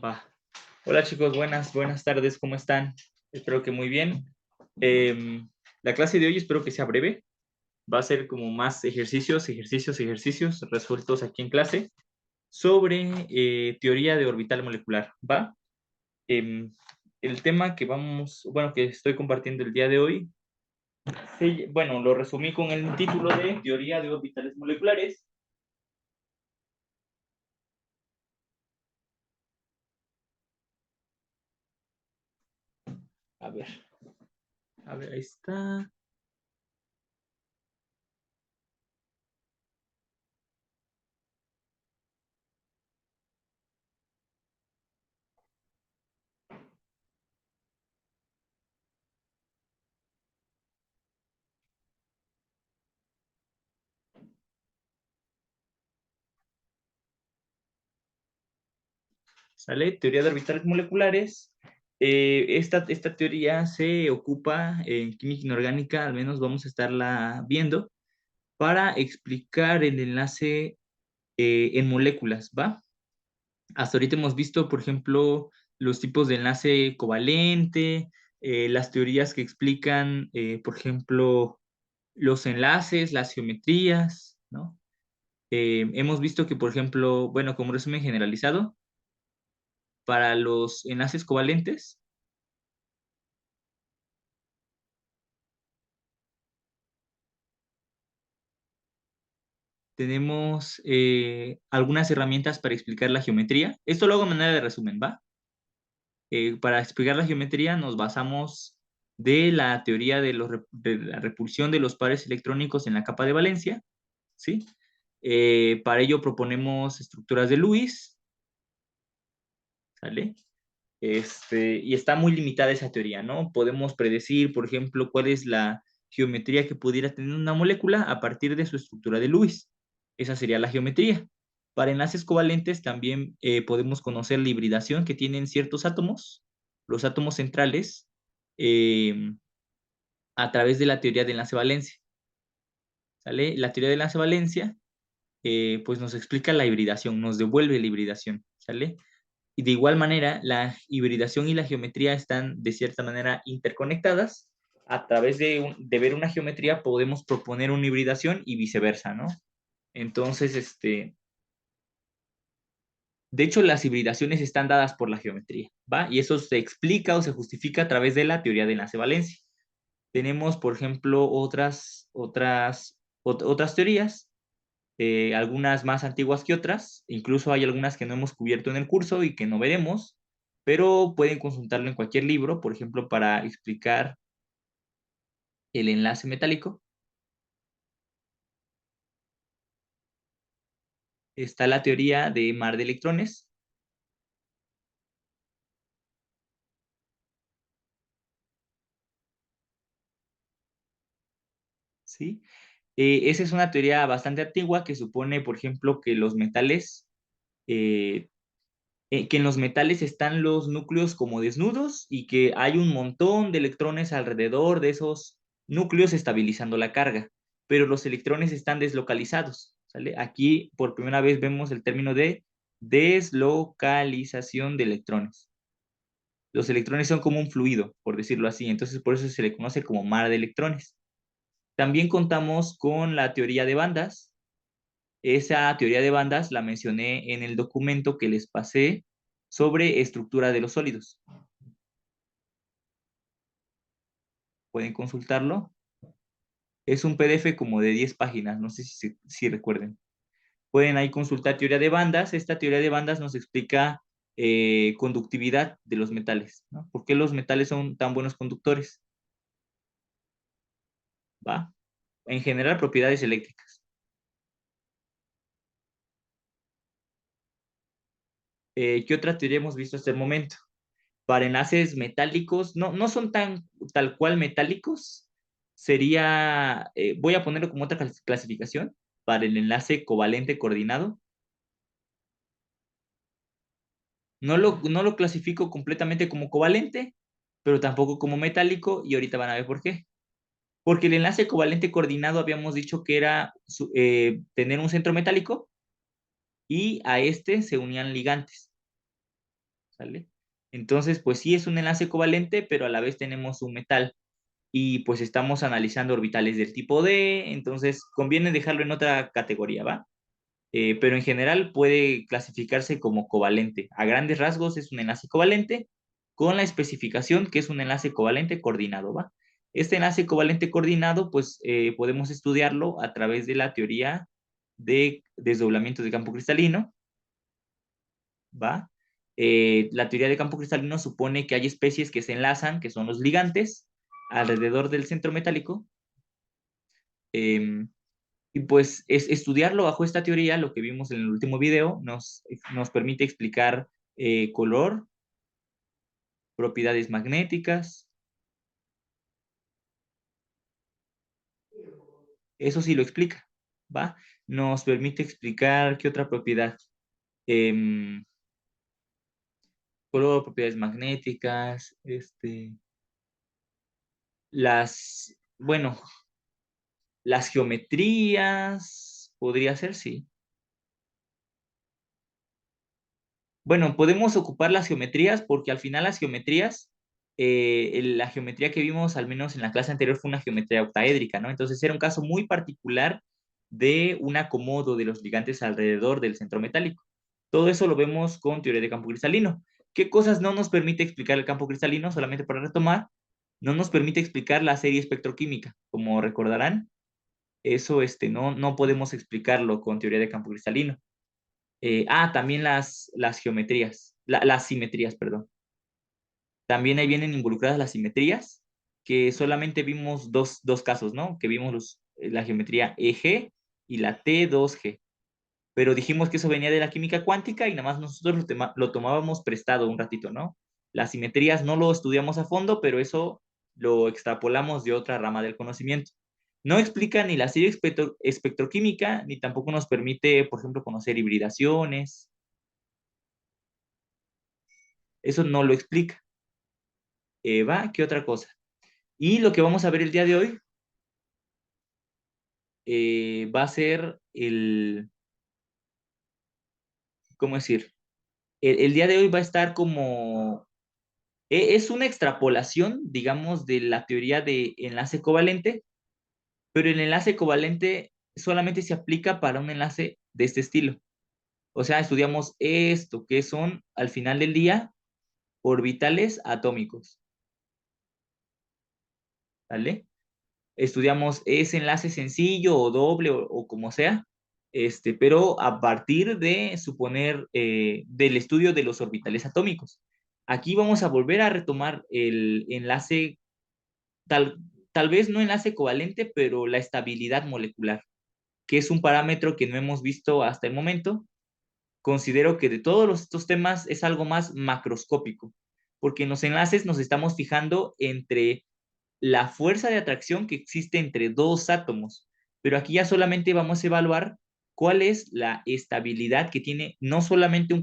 Va. Hola chicos, buenas tardes, ¿cómo están? Espero que muy bien. La clase de hoy espero que sea breve. Va a ser como más ejercicios resueltos aquí en clase sobre teoría de orbital molecular, ¿va? Em, el tema que estoy compartiendo el día de hoy, bueno, lo resumí con el título de teoría de orbitales moleculares. A ver, ahí está. ¿Sale? Teoría de orbitales moleculares. Esta teoría se ocupa en química inorgánica, al menos vamos a estarla viendo, para explicar el enlace en moléculas, ¿va? Hasta ahorita hemos visto, por ejemplo, los tipos de enlace covalente, las teorías que explican, por ejemplo, los enlaces, las geometrías, ¿no? Hemos visto que, por ejemplo, bueno, como resumen generalizado, para los enlaces covalentes, tenemos algunas herramientas para explicar la geometría. Esto lo hago de manera de resumen, ¿va? Para explicar la geometría nos basamos de la teoría de la repulsión de los pares electrónicos en la capa de valencia, ¿sí? Para ello proponemos estructuras de Lewis, ¿sale? Y está muy limitada esa teoría, ¿no? Podemos predecir, por ejemplo, cuál es la geometría que pudiera tener una molécula a partir de su estructura de Lewis. Esa sería la geometría. Para enlaces covalentes también podemos conocer la hibridación que tienen ciertos átomos, los átomos centrales, eh, a través de la teoría de enlace-valencia. ¿Sale? La teoría de enlace-valencia pues nos explica la hibridación, nos devuelve la hibridación. ¿Sale? Y de igual manera, la hibridación y la geometría están de cierta manera interconectadas. A través de ver una geometría podemos proponer una hibridación y viceversa, ¿no? Entonces, de hecho, las hibridaciones están dadas por la geometría, ¿va? Y eso se explica o se justifica a través de la teoría de enlace-valencia. Tenemos, por ejemplo, otras teorías, algunas más antiguas que otras, incluso hay algunas que no hemos cubierto en el curso y que no veremos, pero pueden consultarlo en cualquier libro, por ejemplo, para explicar el enlace metálico. Está la teoría de mar de electrones, ¿sí? Esa es una teoría bastante antigua que supone, por ejemplo, eh, que en los metales están los núcleos como desnudos y que hay un montón de electrones alrededor de esos núcleos estabilizando la carga, pero los electrones están deslocalizados, ¿sale? Aquí por primera vez vemos el término de deslocalización de electrones. Los electrones son como un fluido, por decirlo así, entonces por eso se le conoce como mar de electrones. También contamos con la teoría de bandas. Esa teoría de bandas la mencioné en el documento que les pasé sobre estructura de los sólidos. Pueden consultarlo. Es un PDF como de 10 páginas, no sé si recuerden. Pueden ahí consultar teoría de bandas. Esta teoría de bandas nos explica conductividad de los metales, ¿no? ¿Por qué los metales son tan buenos conductores? ¿Va? En general, propiedades eléctricas. ¿Qué otra teoría hemos visto hasta el momento? Para enlaces metálicos, no son tal cual metálicos, voy a ponerlo como otra clasificación, para el enlace covalente coordinado. No lo clasifico completamente como covalente, pero tampoco como metálico, y ahorita van a ver por qué. Porque el enlace covalente coordinado habíamos dicho que era tener un centro metálico y a este se unían ligantes. ¿sale? Entonces, pues sí es un enlace covalente, pero a la vez tenemos un metal y pues estamos analizando orbitales del tipo D, entonces conviene dejarlo en otra categoría, ¿va? Pero en general puede clasificarse como covalente. A grandes rasgos es un enlace covalente con la especificación que es un enlace covalente coordinado, ¿va? Este enlace covalente coordinado, pues podemos estudiarlo a través de la teoría de desdoblamiento de campo cristalino, ¿va? La teoría de campo cristalino supone que hay especies que se enlazan, que son los ligantes, alrededor del centro metálico. Y pues estudiarlo bajo esta teoría, lo que vimos en el último video, nos permite explicar color, propiedades magnéticas, eso sí lo explica, ¿va? Nos permite explicar qué otra propiedad. Em, Color, propiedades magnéticas, bueno, las geometrías, podría ser, sí. Bueno, podemos ocupar las geometrías porque al final las geometrías, la geometría que vimos al menos en la clase anterior fue una geometría octaédrica, ¿no? Entonces era un caso muy particular de un acomodo de los ligantes alrededor del centro metálico. Todo eso lo vemos con teoría de campo cristalino. ¿Qué cosas no nos permite explicar el campo cristalino? Solamente para retomar, no nos permite explicar la serie espectroquímica. Como recordarán, eso no podemos explicarlo con teoría de campo cristalino. También las geometrías, las simetrías, perdón. También ahí vienen involucradas las simetrías, que solamente vimos dos casos, ¿no? Que vimos la geometría EG y la T2G. Pero dijimos que eso venía de la química cuántica y nada más nosotros lo tomábamos prestado un ratito, ¿no? Las simetrías no lo estudiamos a fondo, pero eso lo extrapolamos de otra rama del conocimiento. No explica ni la serie espectroquímica, ni tampoco nos permite, por ejemplo, conocer hibridaciones. Eso no lo explica. ¿Va? ¿Qué otra cosa? Y lo que vamos a ver el día de hoy va a ser ¿cómo decir? El día de hoy va a estar como, es una extrapolación, digamos, de la teoría de enlace covalente, pero el enlace covalente solamente se aplica para un enlace de este estilo. O sea, estudiamos esto, que son, al final del día, orbitales atómicos, ¿vale? Estudiamos ese enlace sencillo o doble o como sea, pero a partir de suponer del estudio de los orbitales atómicos. Aquí vamos a volver a retomar el enlace, tal, tal vez no enlace covalente, pero la estabilidad molecular, que es un parámetro que no hemos visto hasta el momento. Considero que de todos estos temas es algo más macroscópico, porque en los enlaces nos estamos fijando entre la fuerza de atracción que existe entre dos átomos, pero aquí ya solamente vamos a evaluar cuál es la estabilidad que tiene no solamente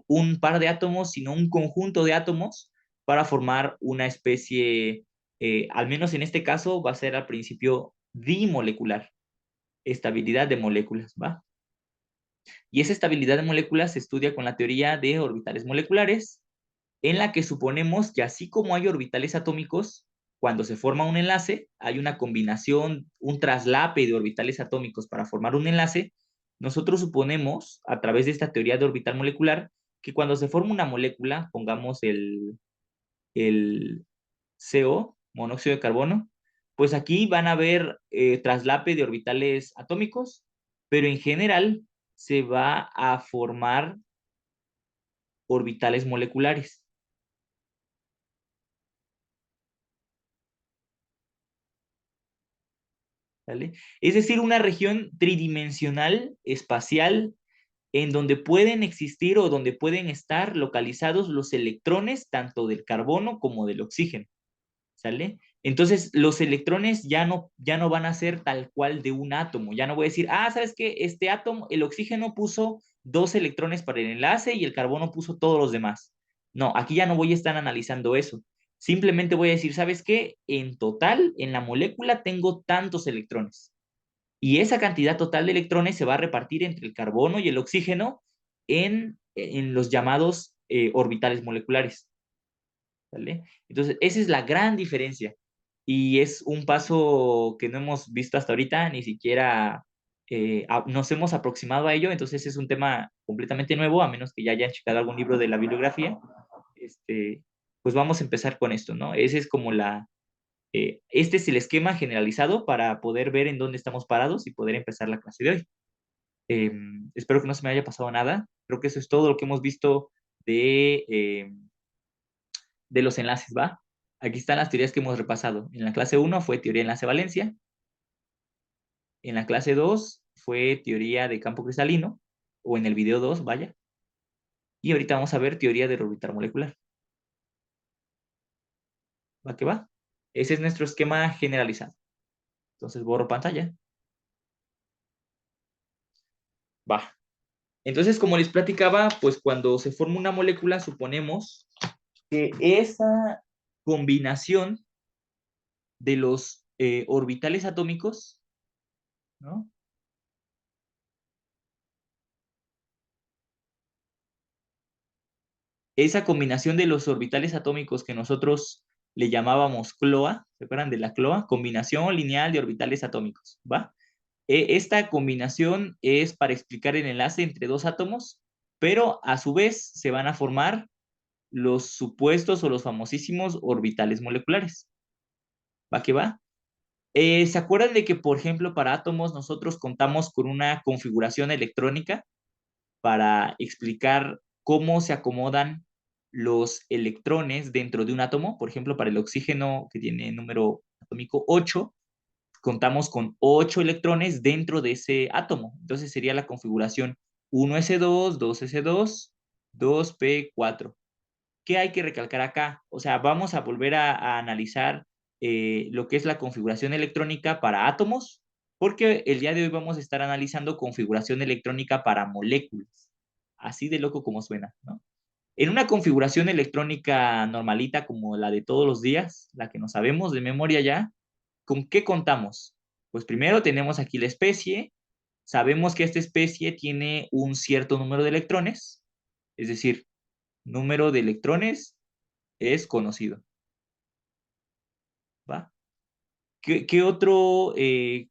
un par de átomos, sino un conjunto de átomos para formar una especie, al menos en este caso va a ser al principio dimolecular, estabilidad de moléculas, ¿va? Y esa estabilidad de moléculas se estudia con la teoría de orbitales moleculares, en la que suponemos que así como hay orbitales atómicos, cuando se forma un enlace, hay una combinación, un traslape de orbitales atómicos para formar un enlace. Nosotros suponemos, a través de esta teoría de orbital molecular, que cuando se forma una molécula, pongamos el CO, monóxido de carbono, pues aquí van a haber traslape de orbitales atómicos, pero en general se va a formar orbitales moleculares. ¿Vale? Es decir, una región tridimensional, espacial, en donde pueden existir o donde pueden estar localizados los electrones tanto del carbono como del oxígeno, ¿sale? Entonces, los electrones ya no van a ser tal cual de un átomo, ya no voy a decir, ¿sabes qué? Este átomo, el oxígeno puso 2 electrones para el enlace y el carbono puso todos los demás. No, aquí ya no voy a estar analizando eso. Simplemente voy a decir, ¿sabes qué? En total, en la molécula tengo tantos electrones. Y esa cantidad total de electrones se va a repartir entre el carbono y el oxígeno en los llamados orbitales moleculares. ¿Vale? Entonces, esa es la gran diferencia. Y es un paso que no hemos visto hasta ahorita, ni siquiera nos hemos aproximado a ello, entonces es un tema completamente nuevo, a menos que ya hayan checado algún libro de la bibliografía. Pues vamos a empezar con esto, ¿no? Ese es como este es el esquema generalizado para poder ver en dónde estamos parados y poder empezar la clase de hoy. Espero que no se me haya pasado nada. Creo que eso es todo lo que hemos visto de los enlaces, ¿va? Aquí están las teorías que hemos repasado. En la clase 1 fue teoría de enlace-valencia. En la clase 2 fue teoría de campo cristalino, o en el video 2, vaya. Y ahorita vamos a ver teoría del orbital molecular. ¿Va que va? Ese es nuestro esquema generalizado. Entonces borro pantalla. Va. Entonces, como les platicaba, pues cuando se forma una molécula, suponemos que esa combinación de los orbitales atómicos, ¿no? Esa combinación de los orbitales atómicos que nosotros le llamábamos CLOA, ¿se acuerdan de la CLOA? Combinación lineal de orbitales atómicos, ¿va? Esta combinación es para explicar el enlace entre dos átomos, pero a su vez se van a formar los supuestos o los famosísimos orbitales moleculares. ¿Va que va? ¿Se acuerdan de que, por ejemplo, para átomos nosotros contamos con una configuración electrónica para explicar cómo se acomodan los electrones dentro de un átomo? Por ejemplo, para el oxígeno, que tiene número atómico 8, contamos con 8 electrones dentro de ese átomo. Entonces sería la configuración 1s2, 2s2, 2p4. ¿Qué hay que recalcar acá? O sea, vamos a volver a analizar lo que es la configuración electrónica para átomos, porque el día de hoy vamos a estar analizando configuración electrónica para moléculas. Así de loco como suena, ¿no? En una configuración electrónica normalita como la de todos los días, la que no sabemos de memoria ya, ¿con qué contamos? Pues primero tenemos aquí la especie, sabemos que esta especie tiene un cierto número de electrones, es decir, número de electrones es conocido, ¿va? ¿Qué otro, qué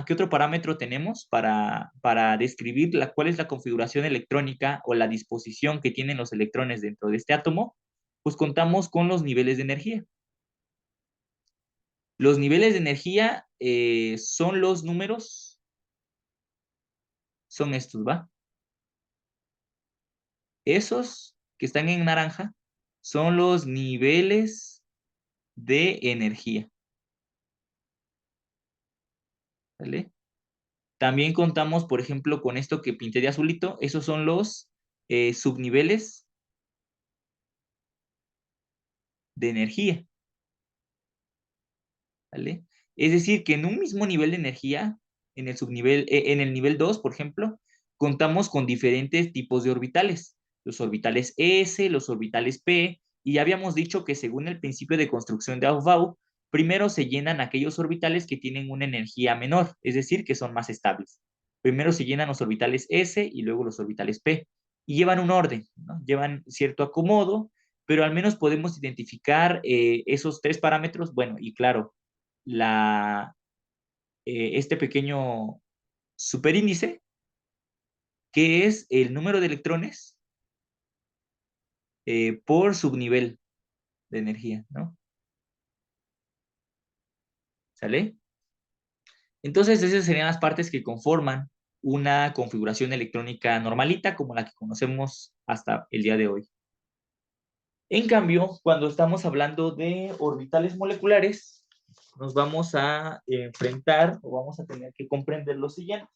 otro parámetro tenemos para describir cuál es la configuración electrónica o la disposición que tienen los electrones dentro de este átomo? Pues contamos con los niveles de energía. Los niveles de energía son los números, son estos, ¿va? Esos que están en naranja son los niveles de energía, ¿vale? También contamos, por ejemplo, con esto que pinté de azulito, esos son los subniveles de energía, ¿vale? Es decir, que en un mismo nivel de energía, en el nivel 2, por ejemplo, contamos con diferentes tipos de orbitales. Los orbitales S, los orbitales P, y ya habíamos dicho que según el principio de construcción de Aufbau, primero se llenan aquellos orbitales que tienen una energía menor, es decir, que son más estables. Primero se llenan los orbitales S y luego los orbitales P. Y llevan un orden, ¿no? Llevan cierto acomodo, pero al menos podemos identificar esos tres parámetros. Bueno, y claro, la, este pequeño superíndice, que es el número de electrones por subnivel de energía, ¿no? ¿Sale? Entonces, esas serían las partes que conforman una configuración electrónica normalita como la que conocemos hasta el día de hoy. En cambio, cuando estamos hablando de orbitales moleculares, nos vamos a enfrentar o vamos a tener que comprender lo siguiente.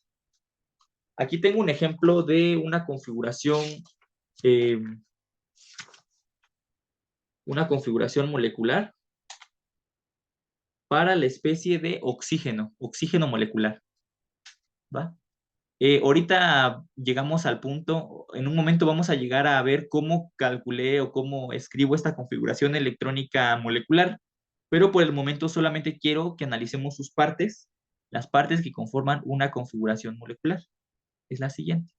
Aquí tengo un ejemplo de eh, una configuración molecular para la especie de oxígeno, oxígeno molecular, ¿va? Ahorita llegamos al punto, en un momento vamos a llegar a ver cómo calculé o cómo escribo esta configuración electrónica molecular, pero por el momento solamente quiero que analicemos sus partes, las partes que conforman una configuración molecular. Es la siguiente.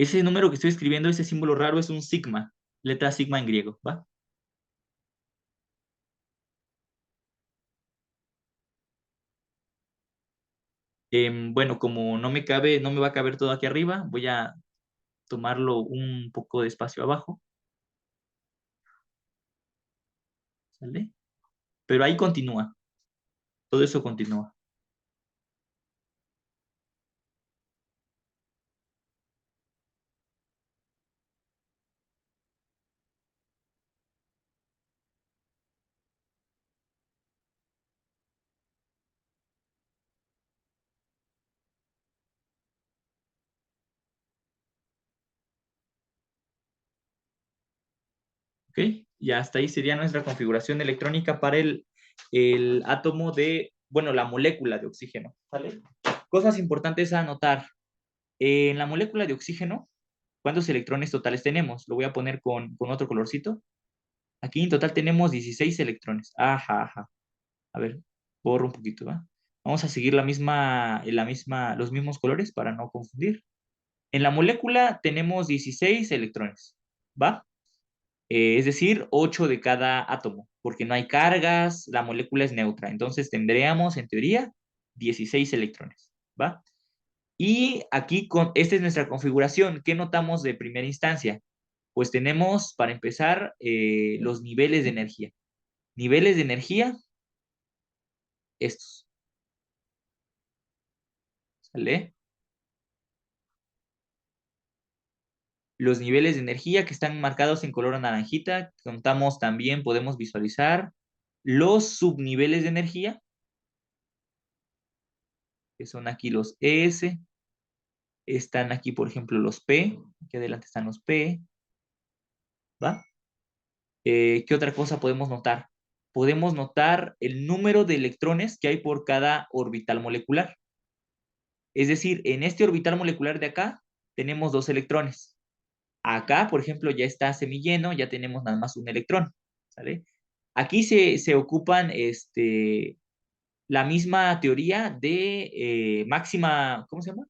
Ese número que estoy escribiendo, ese símbolo raro, es un sigma, letra sigma en griego, ¿va? Bueno, como no me cabe, no me va a caber todo aquí arriba, voy a tomarlo un poco de espacio abajo, ¿sale? Pero ahí continúa, todo eso continúa, ¿ok? Y hasta ahí sería nuestra configuración electrónica para el átomo de, bueno, la molécula de oxígeno, ¿sale? Cosas importantes a anotar. En la molécula de oxígeno, ¿cuántos electrones totales tenemos? Lo voy a poner con otro colorcito. Aquí en total tenemos 16 electrones. Ajá, ajá. A ver, borro un poquito, ¿va? Vamos a seguir los mismos colores para no confundir. En la molécula tenemos 16 electrones, ¿va? Es decir, 8 de cada átomo, porque no hay cargas, la molécula es neutra. Entonces tendríamos, en teoría, 16 electrones, ¿va? Y aquí, esta es nuestra configuración. ¿Qué notamos de primera instancia? Pues tenemos, para empezar, los niveles de energía. Niveles de energía, estos, ¿sale? Los niveles de energía que están marcados en color naranjita. Contamos también, podemos visualizar los subniveles de energía, que son aquí los ES. Están aquí, por ejemplo, los P. Aquí adelante están los P, ¿va? ¿Qué otra cosa podemos notar? Podemos notar el número de electrones que hay por cada orbital molecular. Es decir, en este orbital molecular de acá tenemos 2 electrones. Acá, por ejemplo, ya está semilleno, ya tenemos nada más un electrón, ¿sale? Aquí se ocupan la misma teoría de máxima, ¿cómo se llama?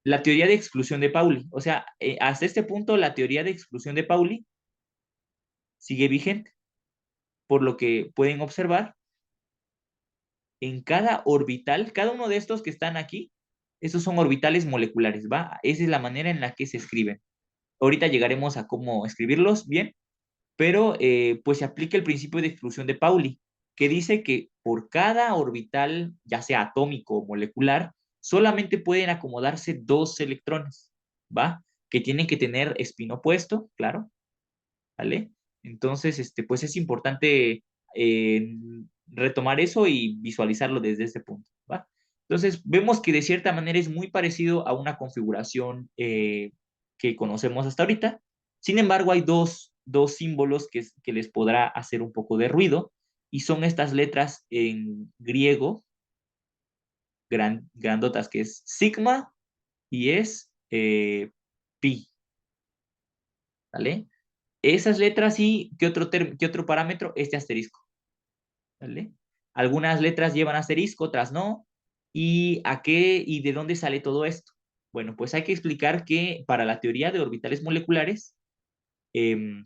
La teoría de exclusión de Pauli. O sea, hasta este punto la teoría de exclusión de Pauli sigue vigente. Por lo que pueden observar, en cada orbital, cada uno de estos que están aquí, esos son orbitales moleculares, ¿va? Esa es la manera en la que se escriben. Ahorita llegaremos a cómo escribirlos bien, pero pues se aplica el principio de exclusión de Pauli, que dice que por cada orbital, ya sea atómico o molecular, solamente pueden acomodarse 2 electrones, ¿va? Que tienen que tener spin opuesto, claro, ¿vale? Entonces, pues es importante eh, retomar eso y visualizarlo desde ese punto, ¿va? Entonces, vemos que de cierta manera es muy parecido a una configuración que conocemos hasta ahorita. Sin embargo, hay dos símbolos que les podrá hacer un poco de ruido y son estas letras en griego grandotas, que es sigma y es pi, ¿vale? Esas letras y ¿qué otro parámetro? Este asterisco, ¿vale? Algunas letras llevan asterisco, otras no. ¿Y a qué y de dónde sale todo esto? Bueno, pues hay que explicar que para la teoría de orbitales moleculares, eh,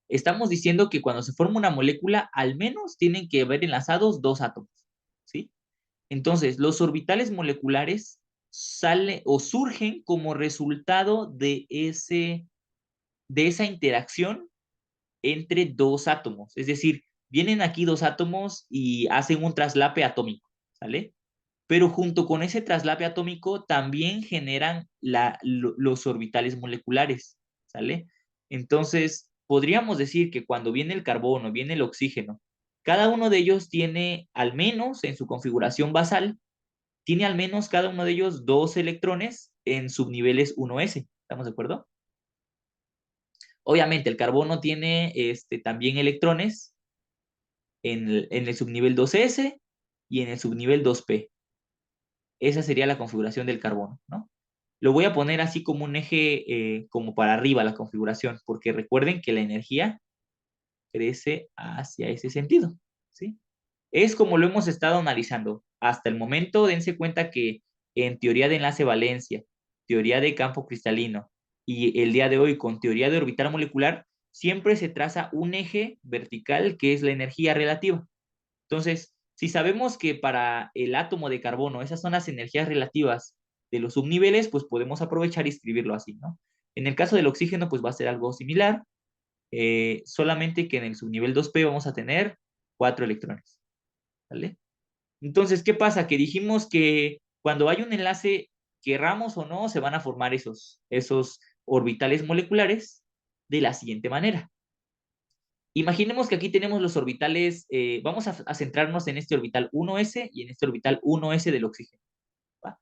estamos diciendo que cuando se forma una molécula, al menos tienen que haber enlazados 2 átomos, ¿sí? Entonces, los orbitales moleculares salen o surgen como resultado de esa interacción entre 2 átomos. Es decir, vienen aquí 2 átomos y hacen un traslape atómico, ¿sale? Pero junto con ese traslape atómico también generan los orbitales moleculares, ¿sale? Entonces, podríamos decir que cuando viene el carbono, viene el oxígeno, cada uno de ellos tiene al menos en su configuración basal, tiene al menos cada uno de ellos 2 electrones en subniveles 1s. ¿Estamos de acuerdo? Obviamente, el carbono tiene también electrones en el subnivel 2s y en el subnivel 2p. Esa sería la configuración del carbono, ¿no? Lo voy a poner así como un eje, como para arriba la configuración, porque recuerden que la energía crece hacia ese sentido, ¿sí? Es como lo hemos estado analizando. Hasta el momento, dense cuenta que en teoría de enlace valencia teoría de campo cristalino y el día de hoy con teoría de orbital molecular, siempre se traza un eje vertical que es la energía relativa. Entonces, si sabemos que para el átomo de carbono esas son las energías relativas de los subniveles, pues podemos aprovechar y escribirlo así, ¿no? En el caso del oxígeno, pues va a ser algo similar, solamente que en el subnivel 2p vamos a tener 4 electrones, ¿vale? Entonces, ¿qué pasa? Que dijimos que cuando hay un enlace, querramos o no, se van a formar esos orbitales moleculares de la siguiente manera. Imaginemos que aquí tenemos los orbitales, vamos a centrarnos en este orbital 1s y en este orbital 1s del oxígeno. ¿Va?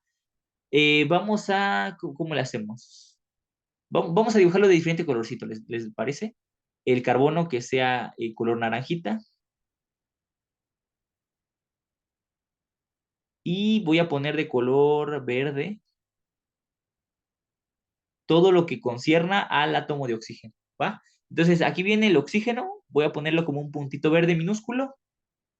Vamos a, ¿cómo le hacemos? Vamos a dibujarlo de diferente colorcito, ¿les parece? El carbono que sea color naranjita. Y voy a poner de color verde todo lo que concierna al átomo de oxígeno, ¿va? Entonces, aquí viene el oxígeno, voy a ponerlo como un puntito verde minúsculo,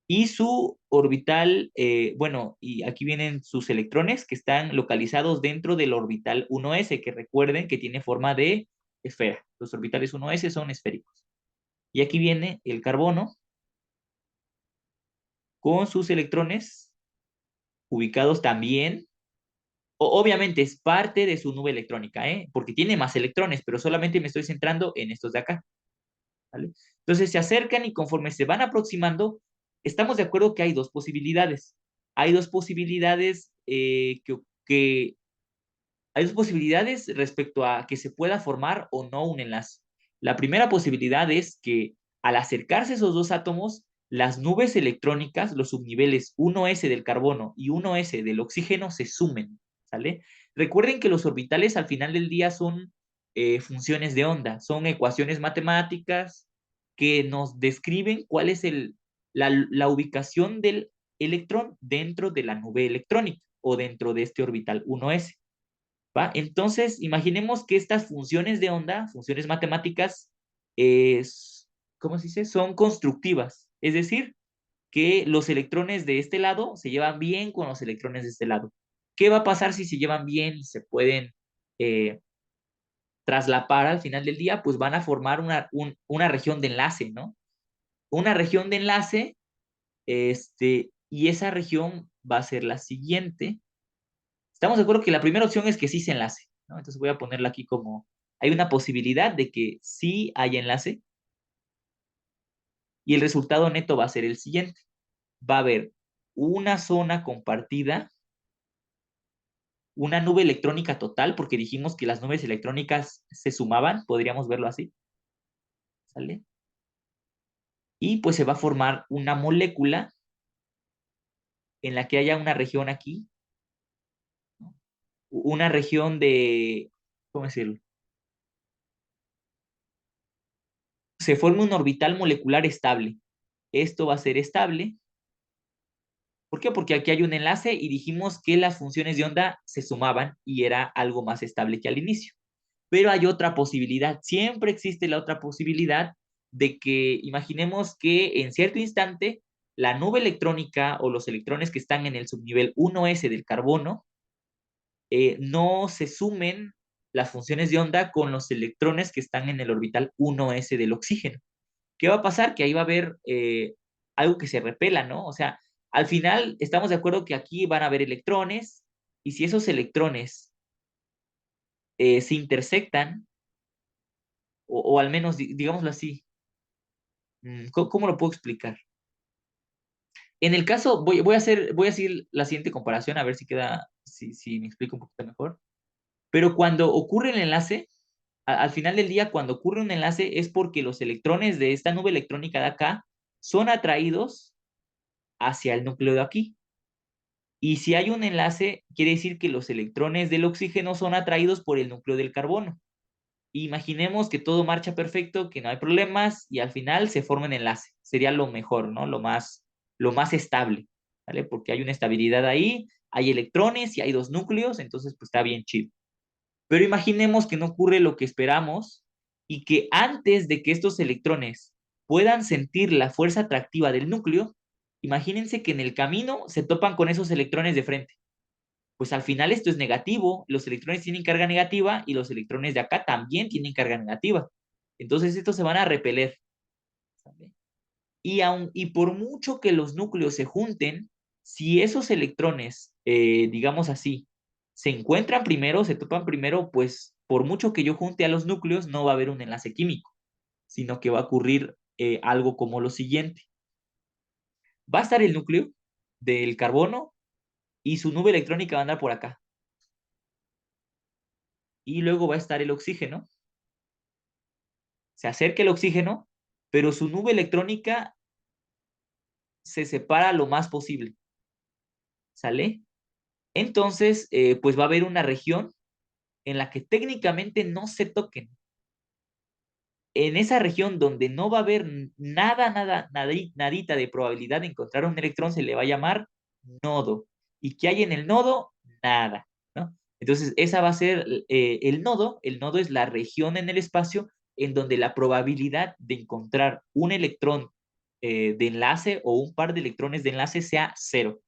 y su orbital, bueno, y aquí vienen sus electrones que están localizados dentro del orbital 1s, que recuerden que tiene forma de esfera. Los orbitales 1s son esféricos. Y aquí viene el carbono con sus electrones ubicados también. Obviamente es parte de su nube electrónica, ¿eh? Porque tiene más electrones, pero solamente me estoy centrando en estos de acá, ¿vale? Entonces se acercan y conforme se van aproximando, estamos de acuerdo que hay dos posibilidades. Hay dos posibilidades hay dos posibilidades respecto a que se pueda formar o no un enlace. La primera posibilidad es que al acercarse esos dos átomos, las nubes electrónicas, los subniveles 1s del carbono y 1s del oxígeno se sumen, ¿sale? Recuerden que los orbitales al final del día son funciones de onda, son ecuaciones matemáticas que nos describen cuál es la ubicación del electrón dentro de la nube electrónica o dentro de este orbital 1s. ¿Va? Entonces, imaginemos que estas funciones de onda, funciones matemáticas, ¿cómo se dice? Son constructivas. Es decir, que los electrones de este lado se llevan bien con los electrones de este lado. ¿Qué va a pasar si se llevan bien y se pueden eh, traslapar al final del día? Pues van a formar una región de enlace, ¿no? Una región de enlace, y esa región va a ser la siguiente. Estamos de acuerdo que la primera opción es que sí se enlace, ¿no? Entonces voy a ponerla aquí como, hay una posibilidad de que sí haya enlace y el resultado neto va a ser el siguiente. Va a haber una zona compartida, una nube electrónica total, porque dijimos que las nubes electrónicas se sumaban, podríamos verlo así, ¿sale? Y pues se va a formar una molécula en la que haya una región aquí, ¿no? Una región de, ¿cómo decirlo? Se forma un orbital molecular estable. Esto va a ser estable. ¿Por qué? Porque aquí hay un enlace y dijimos que las funciones de onda se sumaban y era algo más estable que al inicio. Pero hay otra posibilidad, siempre existe la otra posibilidad de que imaginemos que en cierto instante la nube electrónica o los electrones que están en el subnivel 1s del carbono no se sumen las funciones de onda con los electrones que están en el orbital 1s del oxígeno. ¿Qué va a pasar? Que ahí va a haber algo que se repela, ¿no? O sea, al final estamos de acuerdo que aquí van a haber electrones y si esos electrones se intersectan, o al menos digámoslo así, ¿cómo lo puedo explicar? En el caso, voy a seguir la siguiente comparación a ver si queda, si me explico un poquito mejor. Pero cuando ocurre el enlace, al final del día, cuando ocurre un enlace es porque los electrones de esta nube electrónica de acá son atraídos hacia el núcleo de aquí. Y si hay un enlace, quiere decir que los electrones del oxígeno son atraídos por el núcleo del carbono. Imaginemos que todo marcha perfecto, que no hay problemas y al final se forma un enlace. Sería lo mejor, ¿no? Lo más estable, ¿vale? Porque hay una estabilidad ahí, hay electrones y hay dos núcleos, entonces pues está bien chido. Pero imaginemos que no ocurre lo que esperamos y que antes de que estos electrones puedan sentir la fuerza atractiva del núcleo, imagínense que en el camino se topan con esos electrones de frente. Pues al final esto es negativo, los electrones tienen carga negativa y los electrones de acá también tienen carga negativa. Entonces estos se van a repeler. ¿Sale? Y por mucho que los núcleos se junten, si esos electrones, digamos así, se encuentran primero, se topan primero, pues por mucho que yo junte a los núcleos, no va a haber un enlace químico, sino que va a ocurrir algo como lo siguiente. Va a estar el núcleo del carbono y su nube electrónica va a andar por acá. Y luego va a estar el oxígeno. Se acerca el oxígeno, pero su nube electrónica se separa lo más posible. ¿Sale? Entonces, pues va a haber una región en la que técnicamente no se toquen. En esa región donde no va a haber nadita de probabilidad de encontrar un electrón, se le va a llamar nodo. ¿Y qué hay en el nodo? Nada, ¿no? Entonces, esa va a ser el nodo. El nodo es la región en el espacio en donde la probabilidad de encontrar un electrón de enlace o un par de electrones de enlace sea cero.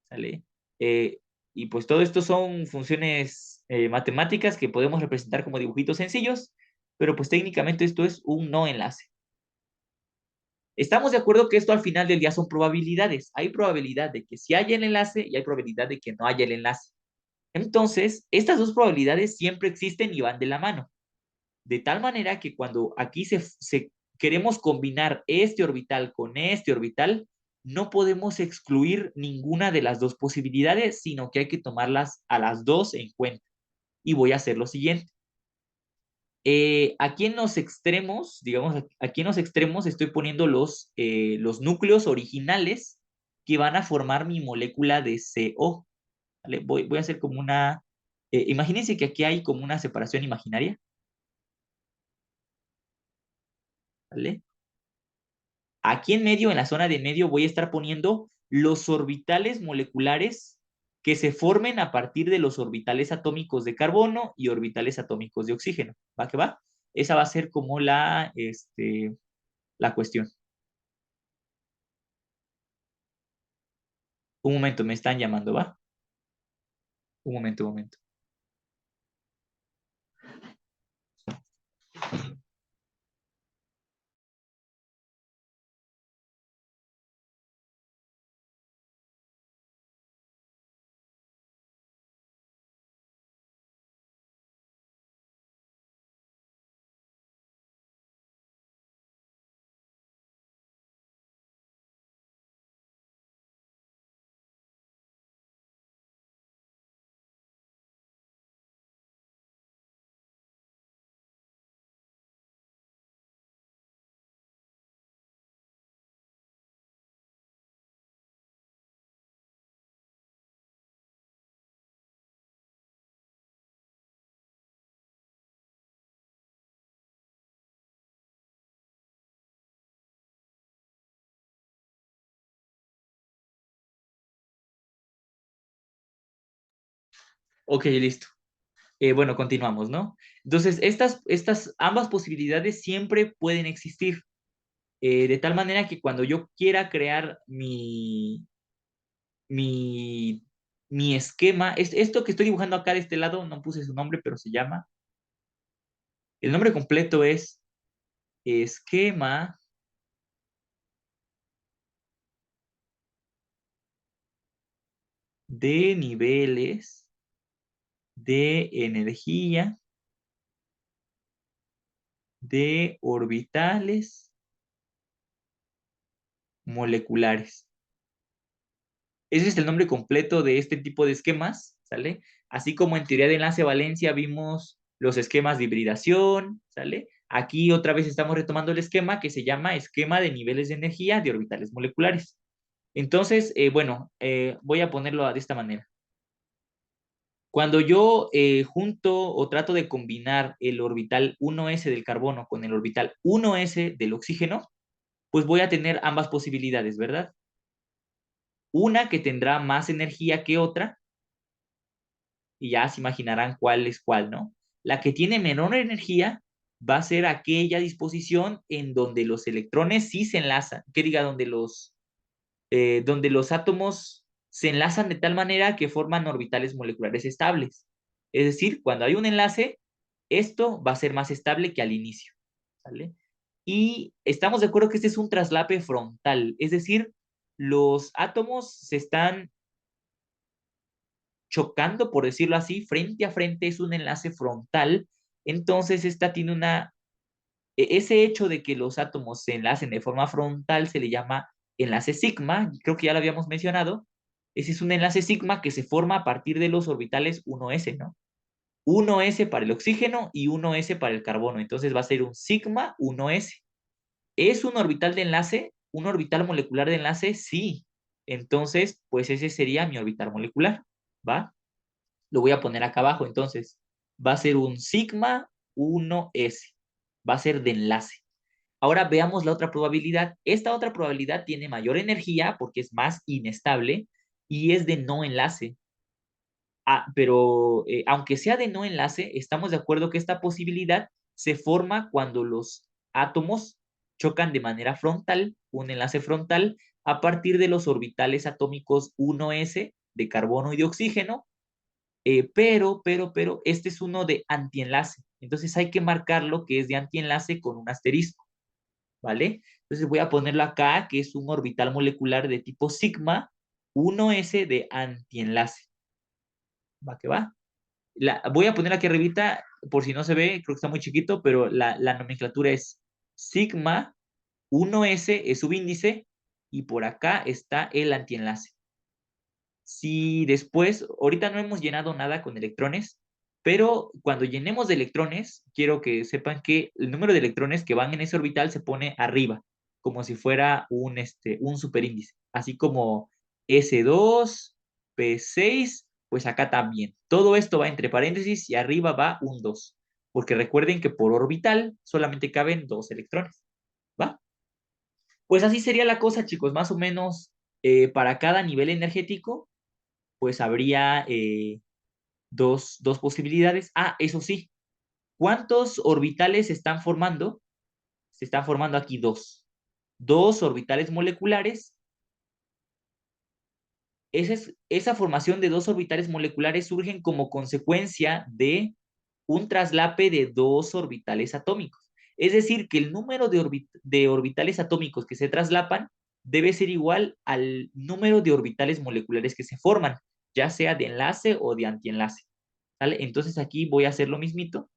¿Sale? Eh, y pues todo esto son funciones matemáticas que podemos representar como dibujitos sencillos, pero pues técnicamente esto es un no enlace. Estamos de acuerdo que esto al final del día son probabilidades. Hay probabilidad de que sí haya el enlace y hay probabilidad de que no haya el enlace. Entonces, estas dos probabilidades siempre existen y van de la mano. De tal manera que cuando aquí queremos combinar este orbital con este orbital, no podemos excluir ninguna de las dos posibilidades, sino que hay que tomarlas a las dos en cuenta. Y voy a hacer lo siguiente. Aquí en los extremos, digamos, aquí en los extremos estoy poniendo los núcleos originales que van a formar mi molécula de CO. ¿Vale? Voy a hacer como una... imagínense que aquí hay como una separación imaginaria. ¿Vale? Aquí en medio, en la zona de medio, voy a estar poniendo los orbitales moleculares que se formen a partir de los orbitales atómicos de carbono y orbitales atómicos de oxígeno. ¿Va que va? Esa va a ser como la cuestión. Un momento, me están llamando, ¿va? Un momento, un momento. Ok, listo. Bueno, continuamos, ¿no? Entonces, estas ambas posibilidades siempre pueden existir, de tal manera que cuando yo quiera crear mi, mi esquema, esto que estoy dibujando acá de este lado, no puse su nombre, pero se llama, el nombre completo es esquema de niveles de energía de orbitales moleculares. Ese es el nombre completo de este tipo de esquemas, ¿sale? Así como en teoría de enlace-valencia vimos los esquemas de hibridación, ¿sale? Aquí otra vez estamos retomando el esquema que se llama esquema de niveles de energía de orbitales moleculares. Entonces, bueno, voy a ponerlo de esta manera. Cuando yo junto o trato de combinar el orbital 1s del carbono con el orbital 1s del oxígeno, pues voy a tener ambas posibilidades, ¿verdad? Una que tendrá más energía que otra, y ya se imaginarán cuál es cuál, ¿no? La que tiene menor energía va a ser aquella disposición en donde los electrones sí se enlazan, que diga, donde los átomos se enlazan de tal manera que forman orbitales moleculares estables. Es decir, cuando hay un enlace, esto va a ser más estable que al inicio, ¿sale? Y estamos de acuerdo que este es un traslape frontal, es decir, los átomos se están chocando, por decirlo así, frente a frente, es un enlace frontal. Entonces, esta tiene ese hecho de que los átomos se enlacen de forma frontal se le llama enlace sigma, creo que ya lo habíamos mencionado. Ese es un enlace sigma que se forma a partir de los orbitales 1s, ¿no? 1s para el oxígeno y 1s para el carbono. Entonces va a ser un sigma 1s. ¿Es un orbital de enlace? ¿Un orbital molecular de enlace? Sí. Entonces, pues ese sería mi orbital molecular, ¿va? Lo voy a poner acá abajo. Entonces, va a ser un sigma 1s. Va a ser de enlace. Ahora veamos la otra probabilidad. Esta otra probabilidad tiene mayor energía porque es más inestable y es de no enlace. Pero aunque sea de no enlace, estamos de acuerdo que esta posibilidad se forma cuando los átomos chocan de manera frontal, un enlace frontal, a partir de los orbitales atómicos 1s de carbono y de oxígeno, pero, este es uno de antienlace. Entonces hay que marcarlo que es de antienlace con un asterisco, ¿vale? Entonces voy a ponerlo acá, que es un orbital molecular de tipo sigma 1s de antienlace. ¿Va que va? Voy a poner aquí arribita, por si no se ve, creo que está muy chiquito, pero la nomenclatura es sigma 1s es subíndice y por acá está el antienlace. Si después, ahorita no hemos llenado nada con electrones, pero cuando llenemos de electrones, quiero que sepan que el número de electrones que van en ese orbital se pone arriba, como si fuera un superíndice, así como S2, P6, pues acá también. Todo esto va entre paréntesis y arriba va un 2, porque recuerden que por orbital solamente caben 2 electrones, ¿va? Pues así sería la cosa, chicos, más o menos para cada nivel energético pues habría dos posibilidades. Eso sí, ¿cuántos orbitales se están formando? Se están formando aquí dos. Dos orbitales moleculares. Esa formación de dos orbitales moleculares surgen como consecuencia de un traslape de dos orbitales atómicos. Es decir, que el número de orbitales atómicos que se traslapan debe ser igual al número de orbitales moleculares que se forman, ya sea de enlace o de antienlace. ¿Sale? Entonces aquí voy a hacer lo mismito.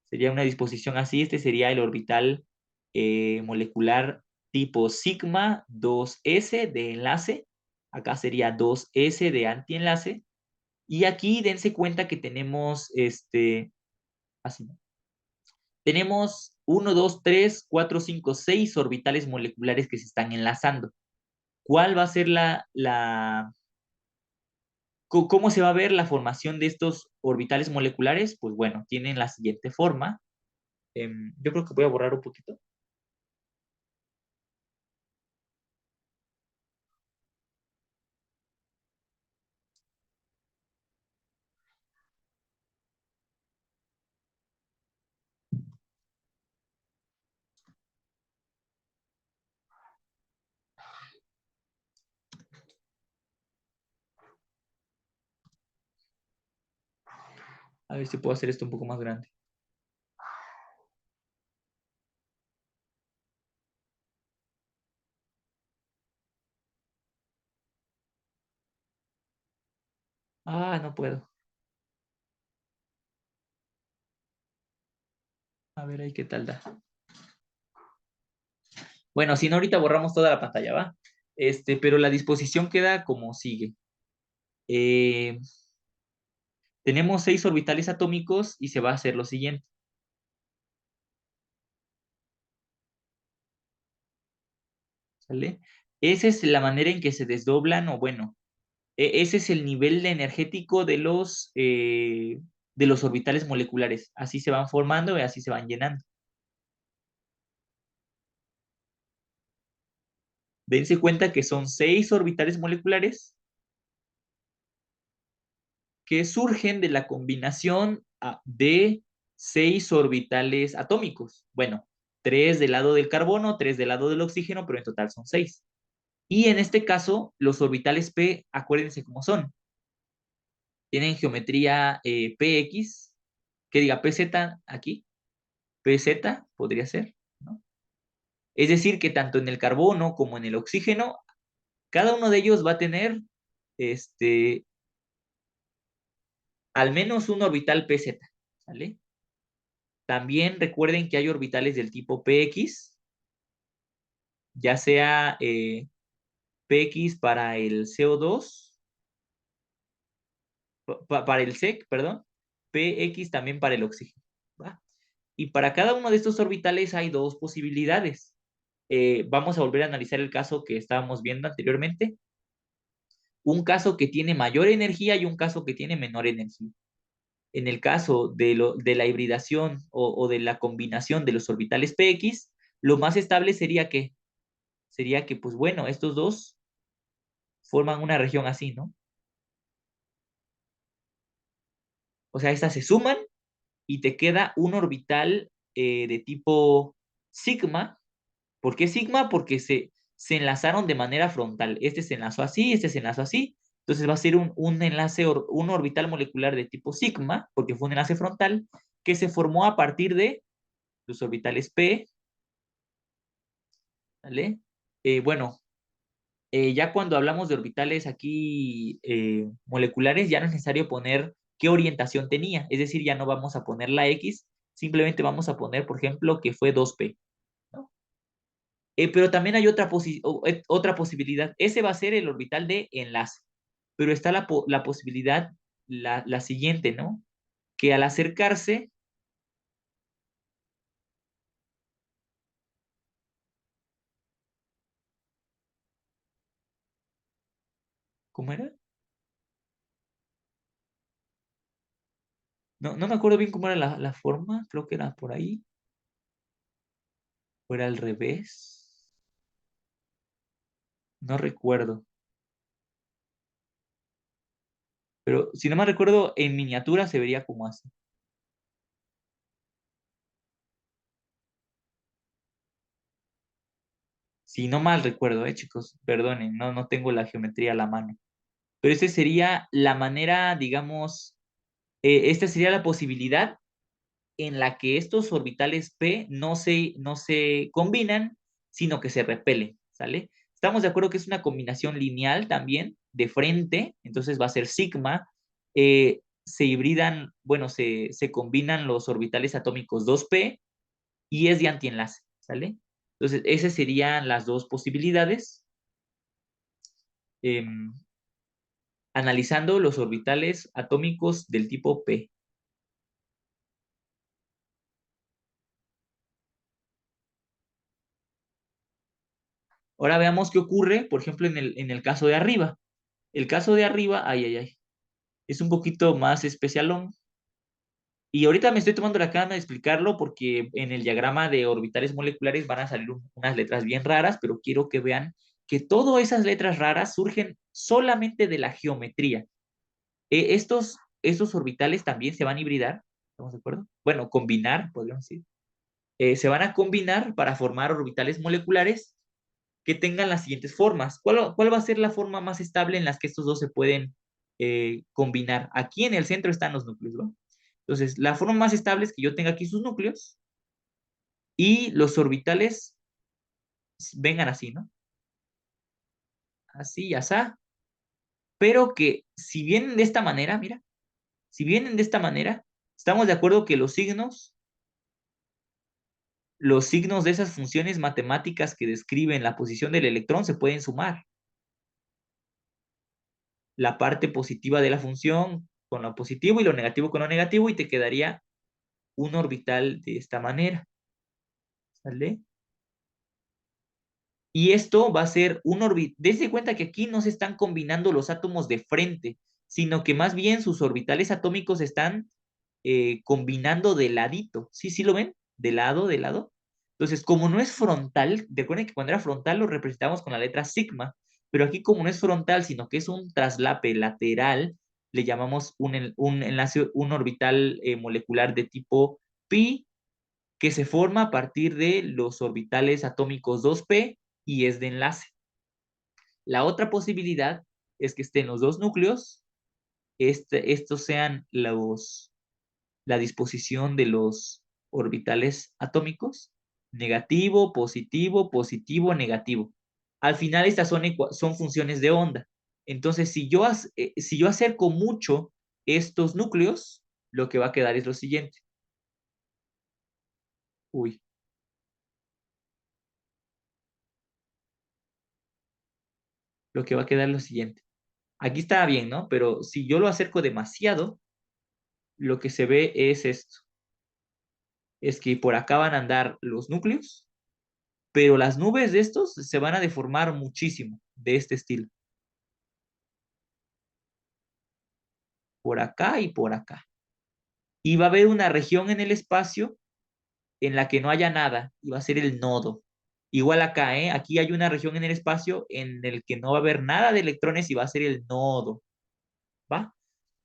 Sería una disposición así. Este sería el orbital molecular tipo sigma 2s de enlace. Acá sería 2s de antienlace. Y aquí dense cuenta que tenemos así, ¿no? Tenemos 1, 2, 3, 4, 5, 6 orbitales moleculares que se están enlazando. ¿Cuál va a ser cómo se va a ver la formación de estos orbitales moleculares? Pues bueno, tienen la siguiente forma. Yo creo que voy a borrar un poquito. A ver si puedo hacer esto un poco más grande. No puedo. A ver ahí qué tal da. Bueno, si no, ahorita borramos toda la pantalla, ¿va? Pero la disposición queda como sigue. Eh, tenemos 6 orbitales atómicos y se va a hacer lo siguiente. ¿Sale? Esa es la manera en que se desdoblan, o bueno, ese es el nivel energético de los orbitales moleculares. Así se van formando y así se van llenando. Dense cuenta que son 6 orbitales moleculares que surgen de la combinación de 6 orbitales atómicos. Bueno, 3 del lado del carbono, 3 del lado del oxígeno, pero en total son 6. Y en este caso, los orbitales P, acuérdense cómo son. Tienen geometría PX, que diga PZ aquí, PZ podría ser, ¿no? Es decir, que tanto en el carbono como en el oxígeno, cada uno de ellos va a tener este, al menos un orbital PZ, ¿sale? También recuerden que hay orbitales del tipo PX, ya sea PX para el CO2, para el SEC, perdón, PX también para el oxígeno, ¿va? Y para cada uno de estos orbitales hay dos posibilidades. Vamos a volver a analizar el caso que estábamos viendo anteriormente. Un caso que tiene mayor energía y un caso que tiene menor energía. En el caso de la hibridación o de la combinación de los orbitales PX, lo más estable sería que, pues bueno, estos dos forman una región así, ¿no? O sea, estas se suman y te queda un orbital de tipo sigma. ¿Por qué sigma? Porque se enlazaron de manera frontal. Este se enlazó así, este se enlazó así. Entonces va a ser un enlace, un orbital molecular de tipo sigma, porque fue un enlace frontal, que se formó a partir de los orbitales P, ¿vale? Bueno, ya cuando hablamos de orbitales aquí moleculares, ya no es necesario poner qué orientación tenía. Es decir, ya no vamos a poner la X, simplemente vamos a poner, por ejemplo, que fue 2P, ¿no? Pero también hay otra posibilidad. Ese va a ser el orbital de enlace. Pero está la posibilidad, la siguiente, ¿no? Que al acercarse, ¿cómo era? No, no me acuerdo bien cómo era la forma, creo que era por ahí, o era al revés, no recuerdo. Pero si no me recuerdo, en miniatura se vería como así. Si no mal recuerdo, chicos, perdonen, no tengo la geometría a la mano. Pero esta sería la manera, digamos, esta sería la posibilidad en la que estos orbitales P no se combinan, sino que se repelen, ¿sale? Estamos de acuerdo que es una combinación lineal también, de frente, entonces va a ser sigma. Se hibridan, bueno, se combinan los orbitales atómicos 2P y es de antienlace, ¿sale? Entonces, esas serían las dos posibilidades. em, Analizando los orbitales atómicos del tipo P. Ahora veamos qué ocurre, por ejemplo, en el caso de arriba. El caso de arriba, ay, ay, ay, es un poquito más especialón. Y ahorita me estoy tomando la calma de explicarlo porque en el diagrama de orbitales moleculares van a salir unas letras bien raras, pero quiero que vean que todas esas letras raras surgen solamente de la geometría. Estos orbitales también se van a hibridar, ¿estamos de acuerdo? Bueno, combinar, podríamos decir. Se van a combinar para formar orbitales moleculares que tengan las siguientes formas. ¿Cuál va a ser la forma más estable en las que estos dos se pueden combinar? Aquí en el centro están los núcleos, ¿no? Entonces, la forma más estable es que yo tenga aquí sus núcleos y los orbitales vengan así, ¿no? Así, así. Pero que si vienen de esta manera, mira, si vienen de esta manera, estamos de acuerdo que los signos de esas funciones matemáticas que describen la posición del electrón se pueden sumar. La parte positiva de la función con lo positivo y lo negativo con lo negativo y te quedaría un orbital de esta manera, ¿sale? Y esto va a ser un orbital. Desde cuenta que aquí no se están combinando los átomos de frente, sino que más bien sus orbitales atómicos están combinando de ladito. ¿Sí, sí lo ven? De lado, de lado. Entonces, como no es frontal, recuerden que cuando era frontal lo representamos con la letra sigma, pero aquí como no es frontal, sino que es un traslape lateral, le llamamos un enlace, un orbital molecular de tipo pi que se forma a partir de los orbitales atómicos 2p y es de enlace. La otra posibilidad es que estén los dos núcleos, estos sean la disposición de los orbitales atómicos, negativo, positivo, positivo, negativo. Al final estas son funciones de onda. Entonces, si yo acerco mucho estos núcleos, lo que va a quedar es lo siguiente. Uy, lo que va a quedar es lo siguiente. Aquí está bien, ¿no? Pero si yo lo acerco demasiado, lo que se ve es esto. Es que por acá van a andar los núcleos, pero las nubes de estos se van a deformar muchísimo de este estilo. Por acá y por acá. Y va a haber una región en el espacio en la que no haya nada y va a ser el nodo. Igual acá, ¿eh? Aquí hay una región en el espacio en el que no va a haber nada de electrones y va a ser el nodo, ¿va?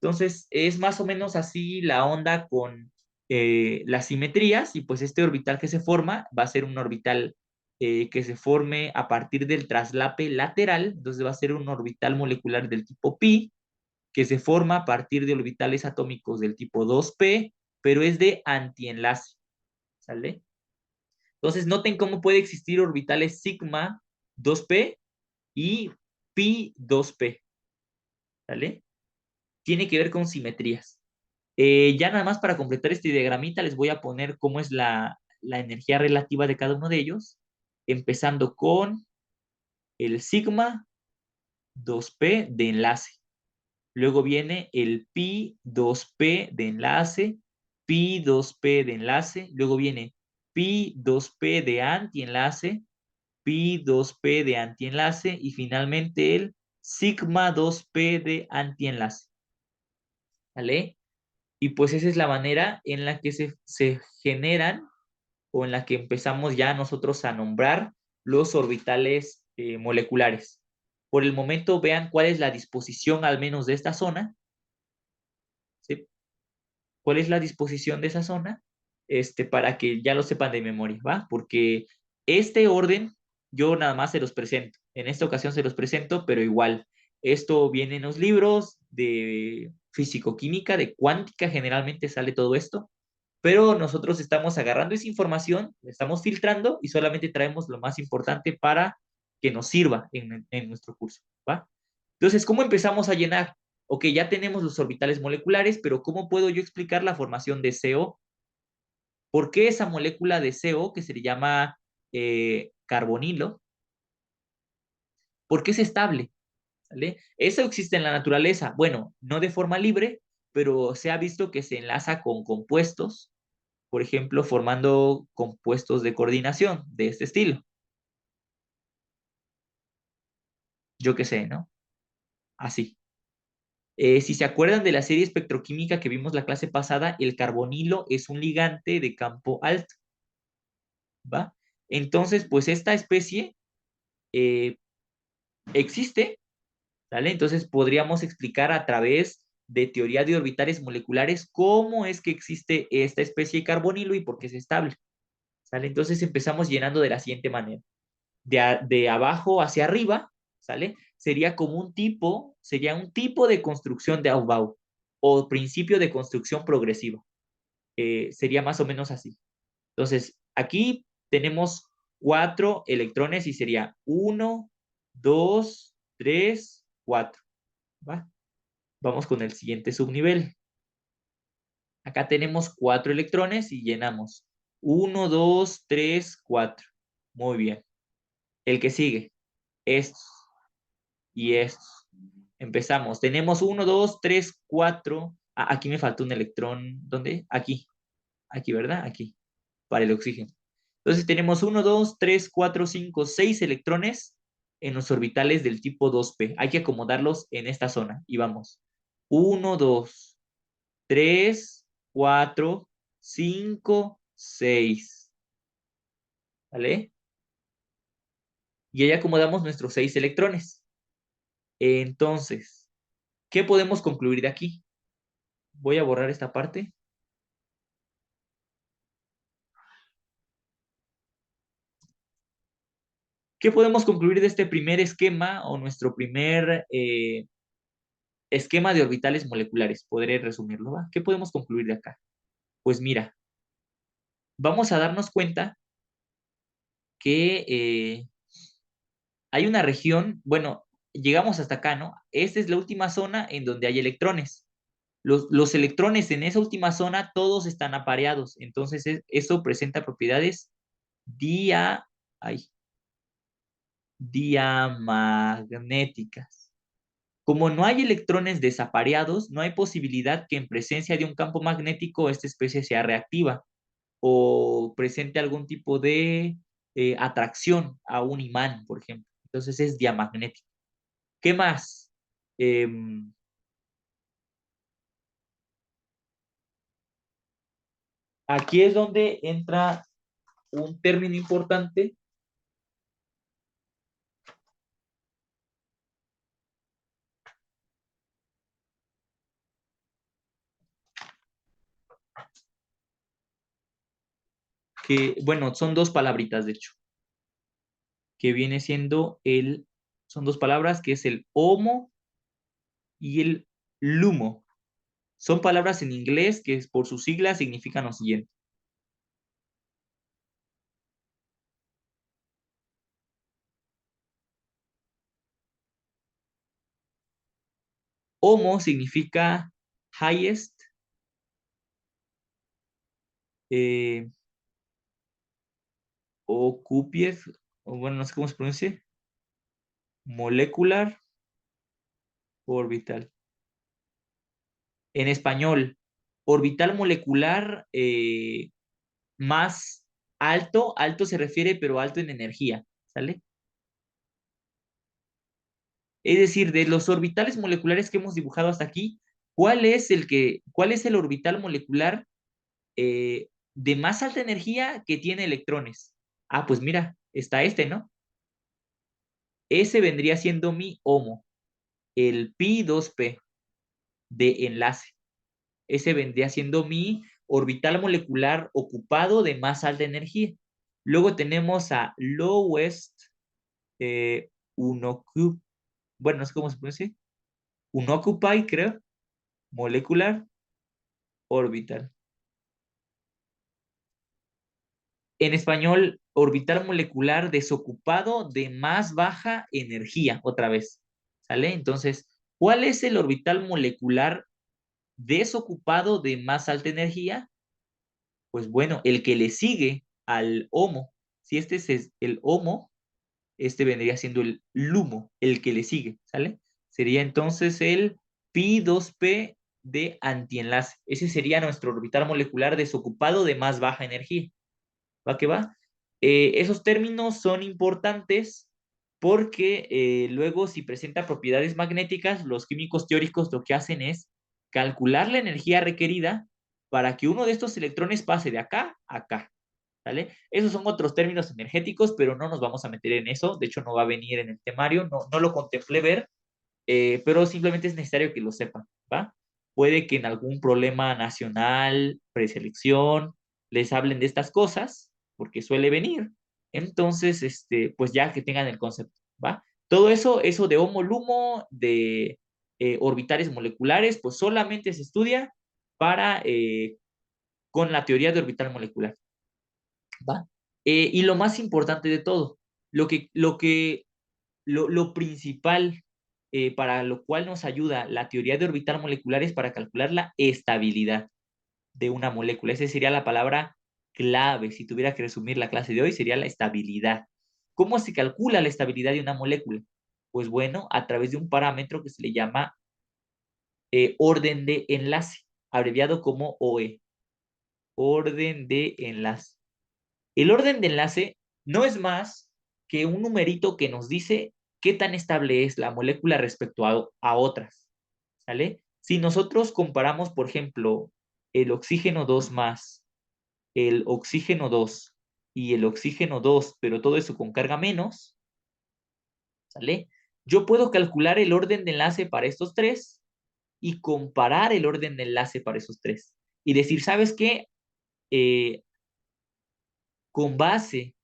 Entonces, es más o menos así la onda con las simetrías y pues este orbital que se forma va a ser un orbital que se forme a partir del traslape lateral, entonces va a ser un orbital molecular del tipo pi, que se forma a partir de orbitales atómicos del tipo 2p, pero es de antienlace, ¿sale? Entonces, noten cómo puede existir orbitales sigma 2p y pi 2p, ¿sale? Tiene que ver con simetrías. Ya nada más para completar este diagramita les voy a poner cómo es la energía relativa de cada uno de ellos, empezando con el sigma 2p de enlace. Luego viene el pi 2p de enlace, pi 2p de enlace, luego viene pi 2p de antienlace, pi 2p de antienlace y finalmente el sigma 2p de antienlace. ¿Vale? Y pues esa es la manera en la que se generan o en la que empezamos ya nosotros a nombrar los orbitales moleculares. Por el momento vean cuál es la disposición al menos de esta zona, ¿sí? ¿Cuál es la disposición de esa zona? Para que ya lo sepan de memoria, ¿va? Porque este orden yo nada más se los presento. En esta ocasión se los presento, pero igual, esto viene en los libros de físico-química, de cuántica, generalmente sale todo esto, pero nosotros estamos agarrando esa información, la estamos filtrando y solamente traemos lo más importante para que nos sirva en nuestro curso, ¿va? Entonces, ¿cómo empezamos a llenar? Ok, ya tenemos los orbitales moleculares, pero ¿cómo puedo yo explicar la formación de CO? ¿Por qué esa molécula de CO, que se le llama carbonilo, por qué es estable? ¿Vale? Eso existe en la naturaleza. Bueno, no de forma libre, pero se ha visto que se enlaza con compuestos, por ejemplo, formando compuestos de coordinación de este estilo. Yo qué sé, ¿no? Así. Si se acuerdan de la serie espectroquímica que vimos la clase pasada, el carbonilo es un ligante de campo alto, ¿va? Entonces, pues esta especie eh, existe, ¿vale? Entonces podríamos explicar a través de teoría de orbitales moleculares cómo es que existe esta especie de carbonilo y por qué es estable, ¿sale? Entonces empezamos llenando de la siguiente manera. De abajo hacia arriba, ¿sale? Sería un tipo de construcción de Aufbau o principio de construcción progresiva. Sería más o menos así. Entonces, aquí tenemos 4 electrones y sería 1, 2, 3, 4. ¿Va? Vamos con el siguiente subnivel. Acá tenemos 4 electrones y llenamos 1, 2, 3, 4. Muy bien. El que sigue, estos y estos. Empezamos. Tenemos 1, 2, 3, 4. Ah, aquí me falta un electrón. ¿Dónde? Aquí. Aquí, ¿verdad? Aquí. Para el oxígeno. Entonces tenemos 1, 2, 3, 4, 5, 6 electrones en los orbitales del tipo 2p. Hay que acomodarlos en esta zona. Y vamos. 1, 2, 3, 4, 5, 6. ¿Vale? Y ahí acomodamos nuestros 6 electrones. Entonces, ¿qué podemos concluir de aquí? Voy a borrar esta parte. ¿Qué podemos concluir de este primer esquema o nuestro primer esquema de orbitales moleculares? Podré resumirlo, ¿va? ¿Qué podemos concluir de acá? Pues mira, vamos a darnos cuenta que hay una región, bueno, llegamos hasta acá, ¿no? Esta es la última zona en donde hay electrones. Los electrones en esa última zona todos están apareados, entonces eso presenta propiedades dia, ay, diamagnéticas. Como no hay electrones desapareados, no hay posibilidad que en presencia de un campo magnético esta especie sea reactiva o presente algún tipo de atracción a un imán, por ejemplo. Entonces es diamagnético. ¿Qué más? Em, Aquí es donde entra un término importante que, bueno, son dos palabritas, de hecho, que viene siendo son dos palabras, que es el homo y el lumo. Son palabras en inglés que por sus siglas significan lo siguiente. Homo significa highest, eh, o cupied, o bueno, no sé cómo se pronuncia, molecular orbital. En español, orbital molecular más alto, alto se refiere, pero alto en energía, ¿sale? Es decir, de los orbitales moleculares que hemos dibujado hasta aquí, cuál es el orbital molecular de más alta energía que tiene electrones? Ah, pues mira, está este, ¿no? Ese vendría siendo mi HOMO, el pi 2p de enlace. Ese vendría siendo mi orbital molecular ocupado de más alta energía. Luego tenemos a lowest unocup, bueno, no sé cómo se pronuncia, unoccupy, creo, molecular orbital. En español, orbital molecular desocupado de más baja energía, otra vez. ¿Sale? Entonces, ¿cuál es el orbital molecular desocupado de más alta energía? Pues bueno, el que le sigue al HOMO. Si este es el HOMO, este vendría siendo el LUMO, el que le sigue, ¿sale? Sería entonces el pi 2p de antienlace. Ese sería nuestro orbital molecular desocupado de más baja energía. ¿Va que va? Esos términos son importantes porque luego si presenta propiedades magnéticas, los químicos teóricos lo que hacen es calcular la energía requerida para que uno de estos electrones pase de acá a acá. ¿Vale? Esos son otros términos energéticos, pero no nos vamos a meter en eso. De hecho, no va a venir en el temario, no lo contemplé ver, pero simplemente es necesario que lo sepan, ¿va? Puede que en algún problema nacional, preselección, les hablen de estas cosas, porque suele venir. Entonces, pues ya que tengan el concepto, ¿va? Todo eso de homo-lumo, de orbitales moleculares, pues solamente se estudia para, con la teoría de orbital molecular, ¿va? Y lo más importante de todo, lo principal para lo cual nos ayuda la teoría de orbital molecular es para calcular la estabilidad de una molécula. Esa sería la palabra clave. Si tuviera que resumir la clase de hoy, sería la estabilidad. ¿Cómo se calcula la estabilidad de una molécula? Pues bueno, a través de un parámetro que se le llama orden de enlace, abreviado como OE, orden de enlace. El orden de enlace no es más que un numerito que nos dice qué tan estable es la molécula respecto a otras, ¿sale? Si nosotros comparamos, por ejemplo, el oxígeno 2 más el oxígeno 2 y el oxígeno 2, pero todo eso con carga menos, ¿sale? Yo puedo calcular el orden de enlace para estos tres y comparar el orden de enlace para esos tres. Y decir, ¿sabes qué? Con base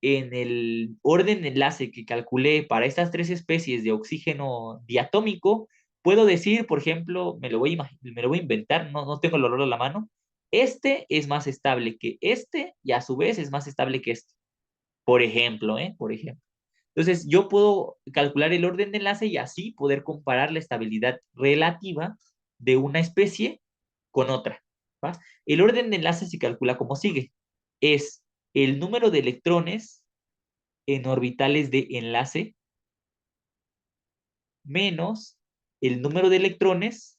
en el orden de enlace que calculé para estas tres especies de oxígeno diatómico, puedo decir, por ejemplo, me lo voy a inventar, no tengo el olor a la mano, este es más estable que este y a su vez es más estable que este. Por ejemplo, ¿eh? Por ejemplo. Entonces, yo puedo calcular el orden de enlace y así poder comparar la estabilidad relativa de una especie con otra. ¿Va? El orden de enlace se calcula como sigue. Es el número de electrones en orbitales de enlace menos el número de electrones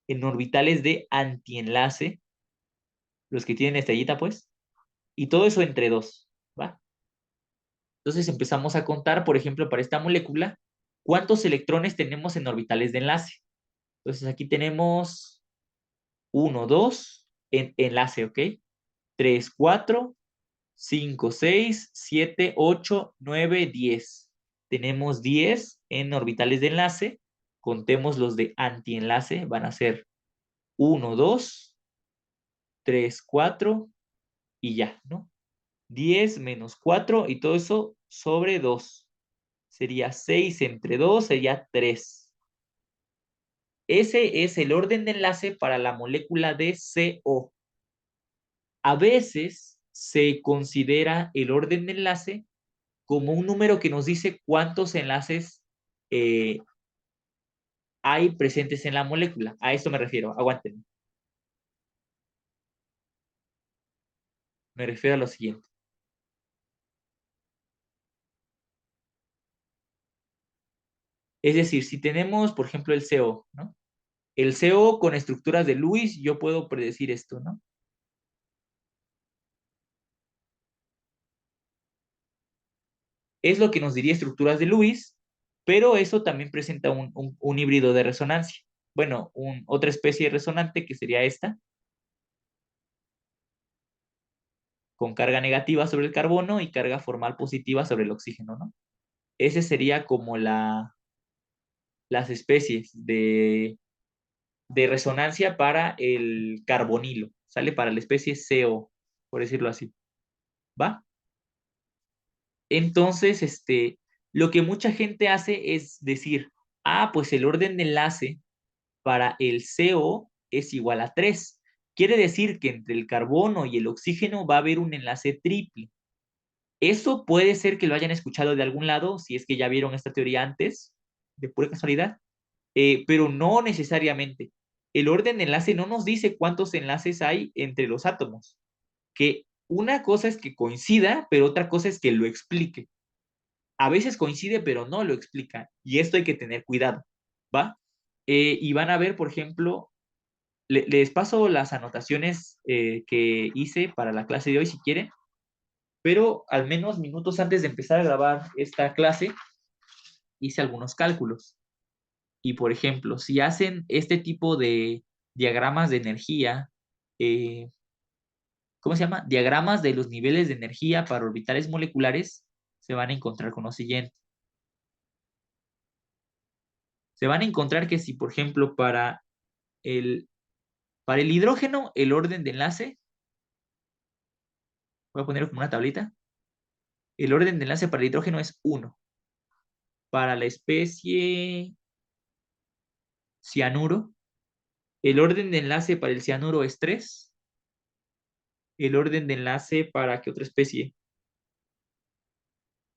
en orbitales de antienlace, los que tienen estrellita, pues, y todo eso entre dos, ¿va? Entonces empezamos a contar, por ejemplo, para esta molécula, cuántos electrones tenemos en orbitales de enlace. Entonces aquí tenemos uno 2 en enlace, ¿ok? 3 4 5 6 7 8 9 10. Tenemos 10 en orbitales de enlace. Contemos los de antienlace. Van a ser uno 2 3 4 y ya, ¿no? 10 menos 4 y todo eso sobre 2. Sería 6 entre 2, sería 3. Ese es el orden de enlace para la molécula de CO. A veces se considera el orden de enlace como un número que nos dice cuántos enlaces eh, hay presentes en la molécula. A esto me refiero, aguántenme. Me refiero a lo siguiente. Es decir, si tenemos, por ejemplo, el CO, ¿no? El CO con estructuras de Lewis, yo puedo predecir esto, ¿no? Es lo que nos diría estructuras de Lewis, pero eso también presenta un híbrido de resonancia. Bueno, otra especie de resonante que sería esta, con carga negativa sobre el carbono y carga formal positiva sobre el oxígeno, ¿no? Ese sería como las especies de resonancia para el carbonilo, ¿sale? Para la especie CO, por decirlo así, ¿va? Entonces, lo que mucha gente hace es decir, pues el orden de enlace para el CO es igual a 3. Quiere decir que entre el carbono y el oxígeno va a haber un enlace triple. Eso puede ser que lo hayan escuchado de algún lado, si es que ya vieron esta teoría antes, de pura casualidad, pero no necesariamente. El orden de enlace no nos dice cuántos enlaces hay entre los átomos, que una cosa es que coincida, pero otra cosa es que lo explique. A veces coincide, pero no lo explica, y esto hay que tener cuidado, ¿va? Y van a ver, por ejemplo, les paso las anotaciones que hice para la clase de hoy si quieren, pero al menos minutos antes de empezar a grabar esta clase, hice algunos cálculos. Y por ejemplo, si hacen este tipo de diagramas de energía, eh, ¿cómo se llama? Diagramas de los niveles de energía para orbitales moleculares, se van a encontrar con lo siguiente. Se van a encontrar que si, por ejemplo, para el hidrógeno, el orden de enlace, voy a ponerlo como una tablita, el orden de enlace para el hidrógeno es 1. Para la especie cianuro, el orden de enlace para el cianuro es 3. El orden de enlace para qué otra especie?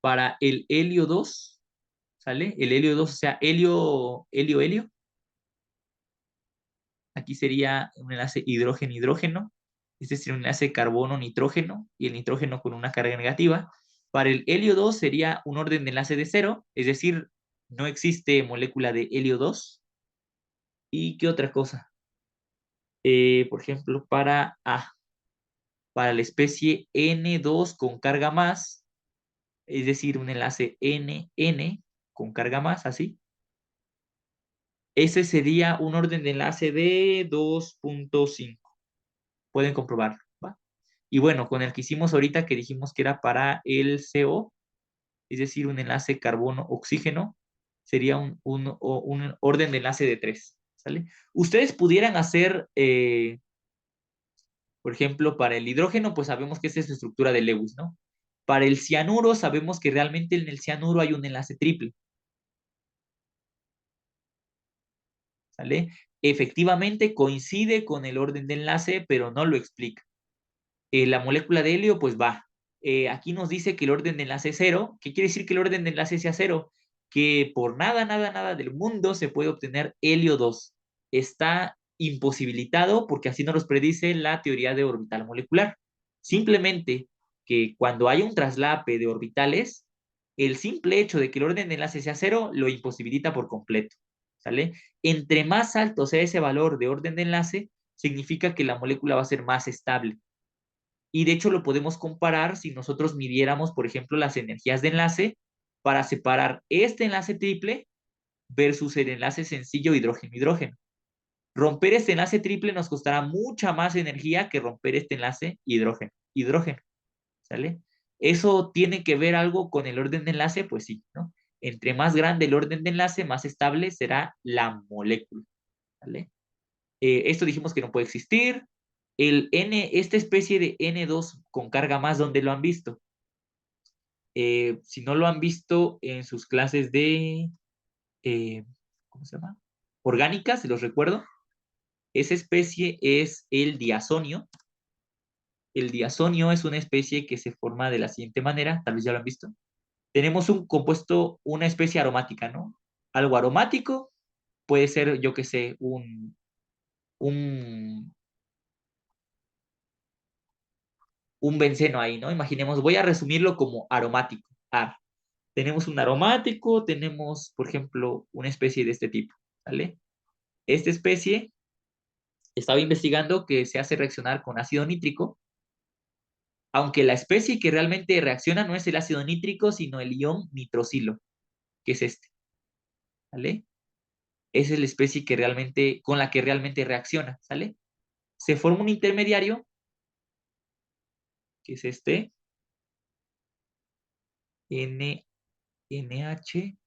Para el helio 2, ¿sale? El helio 2, o sea, helio. Aquí sería un enlace hidrógeno-hidrógeno. Este sería un enlace carbono-nitrógeno y el nitrógeno con una carga negativa. Para el helio 2 sería un orden de enlace de 0, es decir, no existe molécula de helio 2. ¿Y qué otra cosa? Por ejemplo, para la especie N2 con carga más, es decir, un enlace NN con carga más, así. Ese sería un orden de enlace de 2.5. Pueden comprobarlo, ¿va? Y bueno, con el que hicimos ahorita, que dijimos que era para el CO, es decir, un enlace carbono-oxígeno, sería un orden de enlace de 3, ¿sale? Ustedes pudieran hacer, por ejemplo, para el hidrógeno, pues sabemos que esa es su estructura de Lewis, ¿no? Para el cianuro sabemos que realmente en el cianuro hay un enlace triple, ¿sale? Efectivamente coincide con el orden de enlace, pero no lo explica. La molécula de helio, pues va. Aquí nos dice que el orden de enlace es cero. ¿Qué quiere decir que el orden de enlace sea cero? Que por nada, nada, nada del mundo se puede obtener helio 2. Está imposibilitado porque así nos lo predice la teoría de orbital molecular. Simplemente que cuando hay un traslape de orbitales, el simple hecho de que el orden de enlace sea cero lo imposibilita por completo. ¿Sale? Entre más alto sea ese valor de orden de enlace, significa que la molécula va a ser más estable. Y de hecho lo podemos comparar si nosotros midiéramos, por ejemplo, las energías de enlace para separar este enlace triple versus el enlace sencillo hidrógeno-hidrógeno. Romper este enlace triple nos costará mucha más energía que romper este enlace hidrógeno-hidrógeno, ¿sale? ¿Eso tiene que ver algo con el orden de enlace? Pues sí, ¿no? Entre más grande el orden de enlace, más estable será la molécula, ¿vale? Esto dijimos que no puede existir. Esta especie de N2 con carga más, ¿dónde lo han visto? Si no lo han visto en sus clases de, eh, ¿cómo se llama? Orgánicas, se los recuerdo. Esa especie es el diazonio. El diazonio es una especie que se forma de la siguiente manera, tal vez ya lo han visto. Tenemos un compuesto, una especie aromática, ¿no? Algo aromático puede ser, yo qué sé, un, un benceno ahí, ¿no? Imaginemos, voy a resumirlo como aromático. Tenemos un aromático, tenemos, por ejemplo, una especie de este tipo, ¿vale? Esta especie estaba investigando que se hace reaccionar con ácido nítrico, aunque la especie que realmente reacciona no es el ácido nítrico, sino el ion nitrosilo, que es este, ¿vale? Esa es la especie que realmente, con la que realmente reacciona, ¿sale? Se forma un intermediario, que es este, N, NH,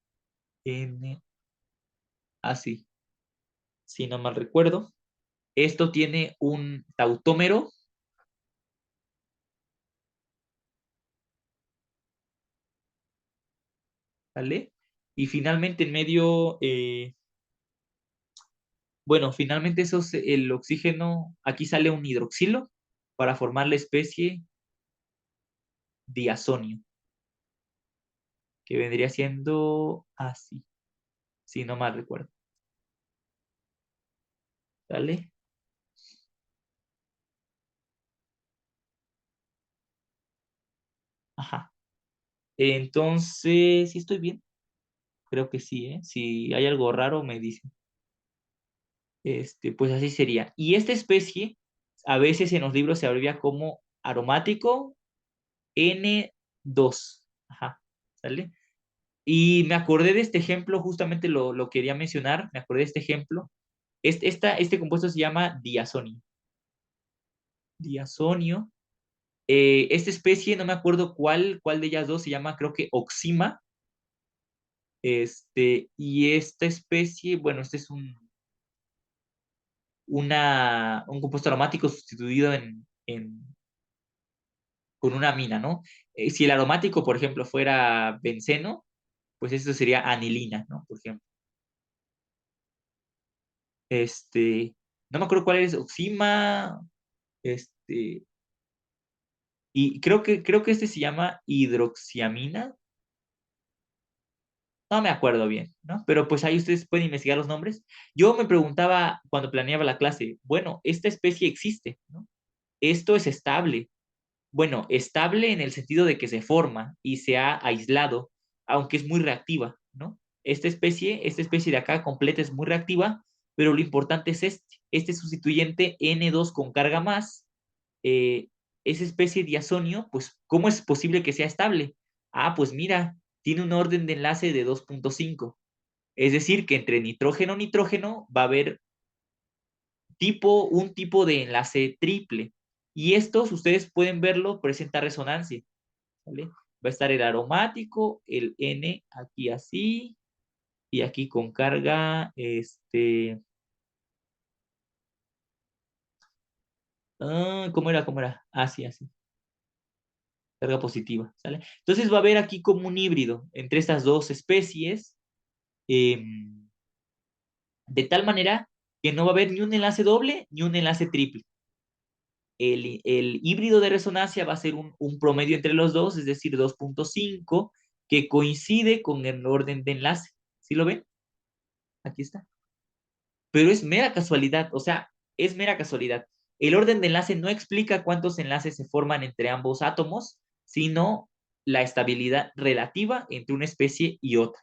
N, así, si no mal recuerdo. Esto tiene un tautómero, ¿vale? Y finalmente en medio, bueno, finalmente eso el oxígeno, aquí sale un hidroxilo para formar la especie diazonio, que vendría siendo así, si no mal recuerdo. ¿Vale? Ajá. Entonces, ¿sí estoy bien? Creo que sí, ¿eh? Si hay algo raro, me dicen. Pues así sería. Y esta especie, a veces en los libros se abrevia como aromático N2. Ajá. ¿Sale? Y me acordé de este ejemplo, justamente lo quería mencionar, me acordé de este ejemplo. Este compuesto se llama diazonio. Diazonio. Esta especie, no me acuerdo cuál de ellas dos se llama, creo que oxima. Y esta especie, bueno, este es un compuesto aromático sustituido con una amina, ¿no? Si el aromático, por ejemplo, fuera benceno, pues esto sería anilina, ¿no? Por ejemplo. Este, no me acuerdo cuál es, oxima, este, y creo que este se llama hidroxiamina, no me acuerdo bien, ¿no? Pero pues ahí ustedes pueden investigar los nombres. Yo me preguntaba cuando planeaba la clase, bueno, esta especie existe, ¿no? Esto es estable. Bueno, estable en el sentido de que se forma y se ha aislado, aunque es muy reactiva, ¿no? Esta especie de acá completa es muy reactiva, pero lo importante es este sustituyente N2 con carga más, eh, esa especie de diazonio, pues, ¿cómo es posible que sea estable? Pues mira, tiene un orden de enlace de 2.5. Es decir, que entre nitrógeno-nitrógeno va a haber un tipo de enlace triple. Y estos, ustedes pueden verlo, presenta resonancia, ¿vale? Va a estar el aromático, el N aquí así, y aquí con carga, ¿cómo era? Así, así. carga positiva, ¿sale? Entonces va a haber aquí como un híbrido entre estas dos especies, de tal manera que no va a haber ni un enlace doble ni un enlace triple. El híbrido de resonancia va a ser un promedio entre los dos, es decir, 2.5, que coincide con el orden de enlace. ¿Sí lo ven? Aquí está. Pero es mera casualidad, o sea, es mera casualidad. El orden de enlace no explica cuántos enlaces se forman entre ambos átomos, sino la estabilidad relativa entre una especie y otra,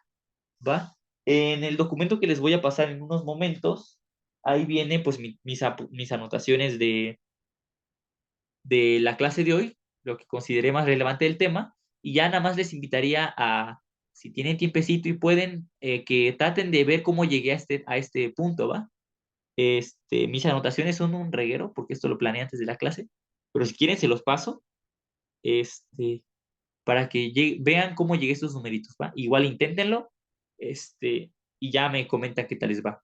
¿va? En el documento que les voy a pasar en unos momentos, ahí viene pues mis anotaciones de la clase de hoy, lo que consideré más relevante del tema, y ya nada más les invitaría a, si tienen tiempecito y pueden, que traten de ver cómo llegué a este punto, ¿va? Mis anotaciones son un reguero, porque esto lo planeé antes de la clase, pero si quieren se los paso, este, para que vean cómo llegué a estos numeritos, ¿va? Igual inténtenlo, y ya me comentan qué tal les va.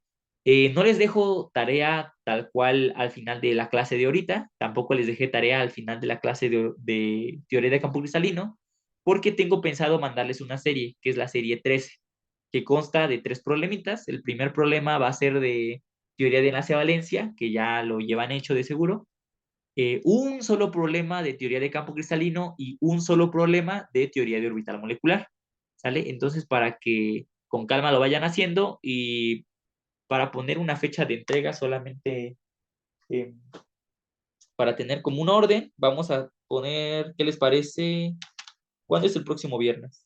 No les dejo tarea tal cual al final de la clase de ahorita, tampoco les dejé tarea al final de la clase de teoría de campo cristalino, porque tengo pensado mandarles una serie, que es la serie 13, que consta de 3 problemitas. El primer problema va a ser de teoría de enlace a valencia, que ya lo llevan hecho de seguro, un solo problema de teoría de campo cristalino y un solo problema de teoría de orbital molecular, ¿sale? Entonces, para que con calma lo vayan haciendo y para poner una fecha de entrega solamente, eh, para tener como un orden, vamos a poner, ¿qué les parece? ¿Cuándo es el próximo viernes?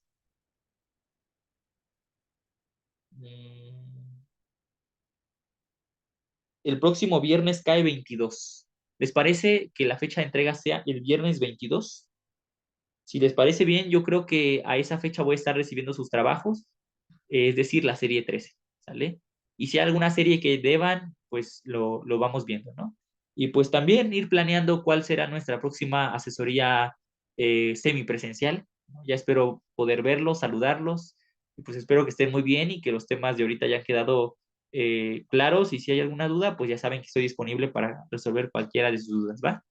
Mm, El próximo viernes cae 22. ¿Les parece que la fecha de entrega sea el viernes 22? Si les parece bien, yo creo que a esa fecha voy a estar recibiendo sus trabajos, es decir, la serie 13, ¿sale? Y si hay alguna serie que deban, pues lo vamos viendo, ¿no? Y pues también ir planeando cuál será nuestra próxima asesoría semipresencial, ¿no? Ya espero poder verlos, saludarlos, y pues espero que estén muy bien y que los temas de ahorita hayan quedado claros, y si hay alguna duda, pues ya saben que estoy disponible para resolver cualquiera de sus dudas, ¿va?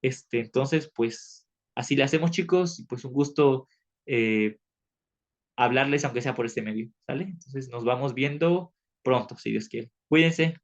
Entonces, pues así le hacemos, chicos, y pues un gusto eh, hablarles, aunque sea por este medio, ¿sale? Entonces nos vamos viendo pronto, si Dios quiere. Cuídense.